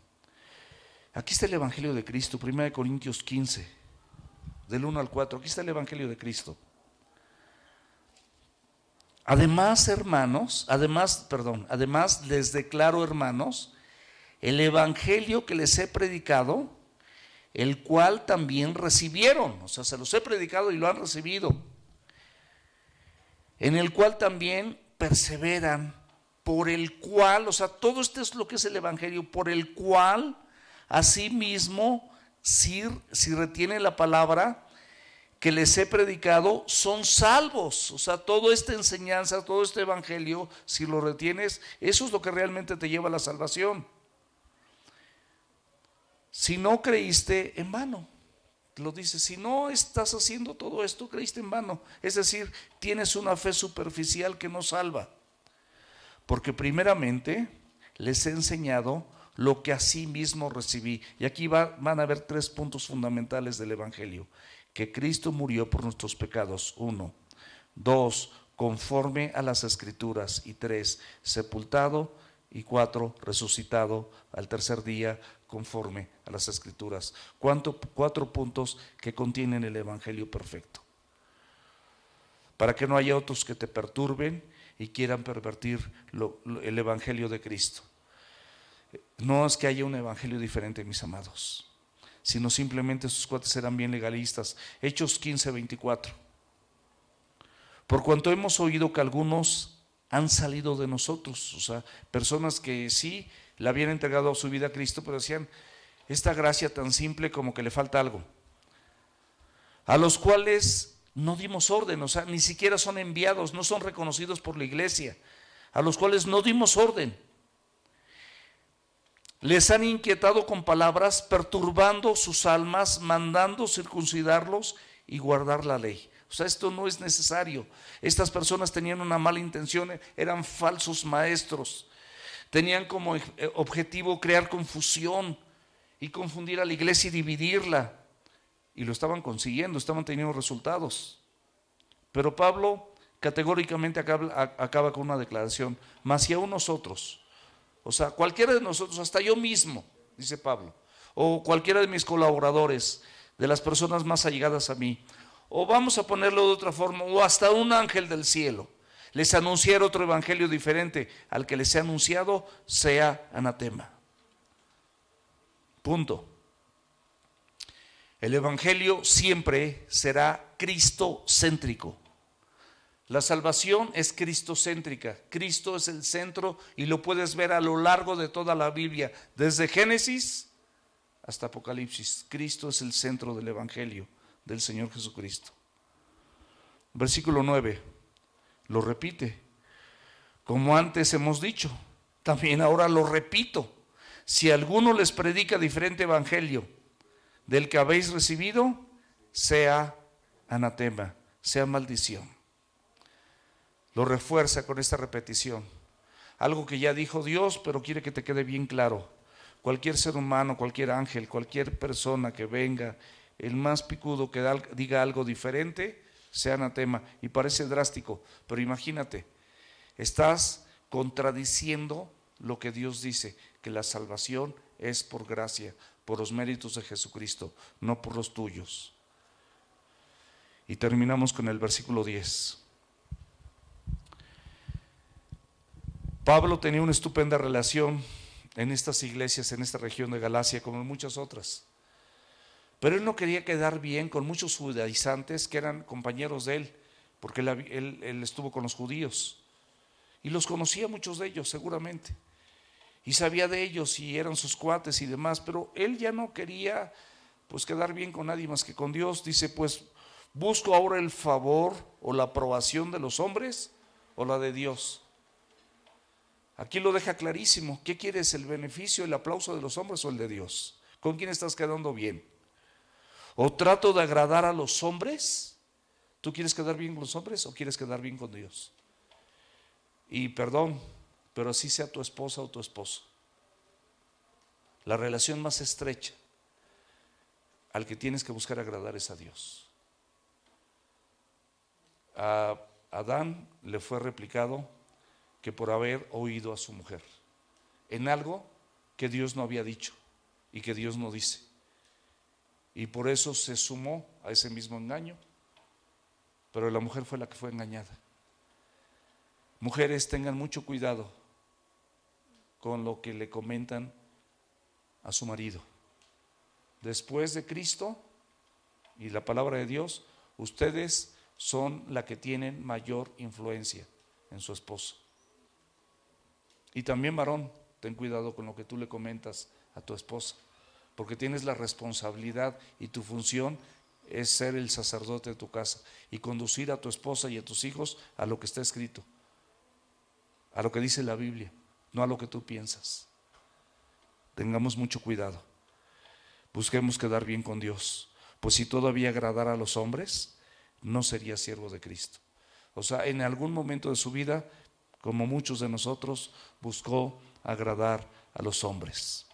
Aquí está el Evangelio de Cristo, 1 Corintios 15, del 1 al 4, aquí está el Evangelio de Cristo. Además, hermanos, además les declaro, hermanos, el Evangelio que les he predicado, el cual también recibieron, o sea, se los he predicado y lo han recibido, en el cual también perseveran, por el cual, o sea, todo esto es lo que es el Evangelio, por el cual, asimismo, si retienen la palabra que les he predicado, son salvos. O sea, toda esta enseñanza, todo este Evangelio, si lo retienes, eso es lo que realmente te lleva a la salvación. Si no creíste, en vano. Lo dice, si no estás haciendo todo esto, creíste en vano. Es decir, tienes una fe superficial que no salva. Porque primeramente les he enseñado lo que asimismo recibí. Y aquí van a haber 3 puntos fundamentales del Evangelio: que Cristo murió por nuestros pecados, 1. 2, conforme a las Escrituras. Y 3, sepultado. Y 4, resucitado al tercer día, conforme a las Escrituras. 4 puntos que contienen el Evangelio perfecto. Para que no haya otros que te perturben y quieran pervertir el Evangelio de Cristo. No es que haya un Evangelio diferente, mis amados, sino simplemente sus cuates eran bien legalistas. Hechos 15:24. Por cuanto hemos oído que algunos han salido de nosotros, o sea, personas que sí le habían entregado su vida a Cristo, pero decían, esta gracia tan simple como que le falta algo, a los cuales no dimos orden, o sea, ni siquiera son enviados, no son reconocidos por la iglesia, a los cuales no dimos orden. Les han inquietado con palabras, perturbando sus almas, mandando circuncidarlos y guardar la ley. O sea, esto no es necesario. Estas personas tenían una mala intención, eran falsos maestros. Tenían como objetivo crear confusión y confundir a la iglesia y dividirla. Y lo estaban consiguiendo, estaban teniendo resultados. Pero Pablo categóricamente acaba con una declaración: mas si aún nosotros, o sea, cualquiera de nosotros, hasta yo mismo, dice Pablo, o cualquiera de mis colaboradores, de las personas más allegadas a mí, o vamos a ponerlo de otra forma, o hasta un ángel del cielo, les anunciara otro evangelio diferente al que les he anunciado, sea anatema. Punto. El evangelio siempre será cristocéntrico. La salvación es cristocéntrica. Cristo es el centro y lo puedes ver a lo largo de toda la Biblia, desde Génesis hasta Apocalipsis. Cristo es el centro del evangelio del Señor Jesucristo. Versículo 9, lo repite. Como antes hemos dicho, también ahora lo repito: si alguno les predica diferente evangelio del que habéis recibido, sea anatema, sea maldición. Lo refuerza con esta repetición. Algo que ya dijo Dios, pero quiere que te quede bien claro. Cualquier ser humano, cualquier ángel, cualquier persona que venga, el más picudo que diga algo diferente, sea anatema. Y parece drástico, pero imagínate, estás contradiciendo lo que Dios dice, que la salvación es por gracia, por los méritos de Jesucristo, no por los tuyos. Y terminamos con el versículo 10. Pablo tenía una estupenda relación en estas iglesias, en esta región de Galacia, como en muchas otras. Pero él no quería quedar bien con muchos judaizantes que eran compañeros de él, porque él estuvo con los judíos. Y los conocía muchos de ellos, seguramente. Y sabía de ellos y eran sus cuates y demás, pero él ya no quería pues quedar bien con nadie más que con Dios. Dice, pues, ¿busco ahora el favor o la aprobación de los hombres o la de Dios? Aquí lo deja clarísimo. ¿Qué quieres? ¿El beneficio, el aplauso de los hombres o el de Dios? ¿Con quién estás quedando bien? ¿O trato de agradar a los hombres? ¿Tú quieres quedar bien con los hombres o quieres quedar bien con Dios? Y perdón, pero así sea tu esposa o tu esposo. La relación más estrecha al que tienes que buscar agradar es a Dios. A Adán le fue replicado que por haber oído a su mujer en algo que Dios no había dicho y que Dios no dice. Y por eso se sumó a ese mismo engaño, pero la mujer fue la que fue engañada. Mujeres, tengan mucho cuidado con lo que le comentan a su marido. Después de Cristo y la palabra de Dios, ustedes son la que tienen mayor influencia en su esposo. Y también, varón, ten cuidado con lo que tú le comentas a tu esposa, porque tienes la responsabilidad y tu función es ser el sacerdote de tu casa y conducir a tu esposa y a tus hijos a lo que está escrito, a lo que dice la Biblia, no a lo que tú piensas. Tengamos mucho cuidado. Busquemos quedar bien con Dios, pues si todavía agradara a los hombres, no sería siervo de Cristo. O sea, en algún momento de su vida, como muchos de nosotros, buscó agradar a los hombres.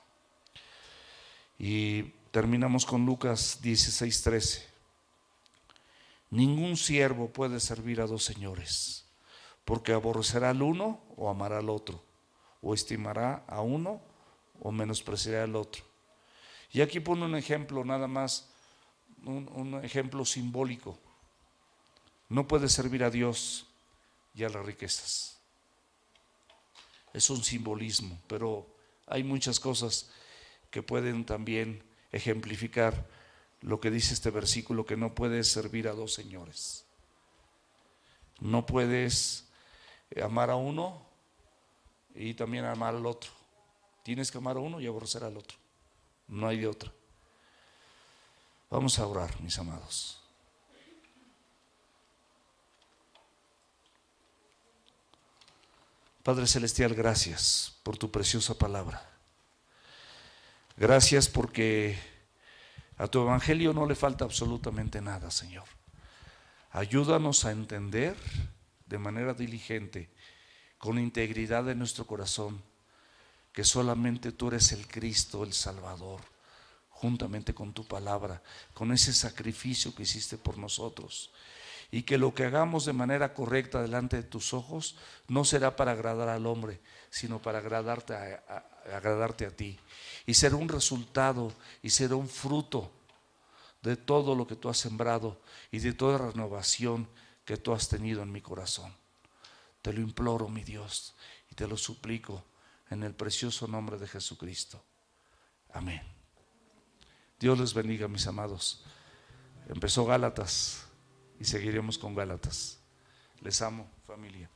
Y terminamos con Lucas 16:13. Ningún siervo puede servir a dos señores, porque aborrecerá al uno o amará al otro, o estimará a uno o menospreciará al otro. Y aquí pone un ejemplo, nada más, un ejemplo simbólico. No puedes servir a Dios y a las riquezas. Es un simbolismo, pero hay muchas cosas que pueden también ejemplificar lo que dice este versículo, que no puedes servir a dos señores. No puedes amar a uno y también amar al otro. Tienes que amar a uno y aborrecer al otro. No hay de otra. Vamos a orar, mis amados. Padre Celestial, gracias por tu preciosa palabra. Gracias porque a tu evangelio no le falta absolutamente nada, Señor. Ayúdanos a entender de manera diligente, con integridad de nuestro corazón, que solamente tú eres el Cristo, el Salvador, juntamente con tu palabra, con ese sacrificio que hiciste por nosotros. Y que lo que hagamos de manera correcta delante de tus ojos no será para agradar al hombre, sino para agradarte a ti. Y será un resultado y será un fruto de todo lo que tú has sembrado y de toda renovación que tú has tenido en mi corazón. Te lo imploro, mi Dios, y te lo suplico en el precioso nombre de Jesucristo. Amén. Dios les bendiga, mis amados. Empezó Gálatas y seguiremos con Gálatas. Les amo, familia.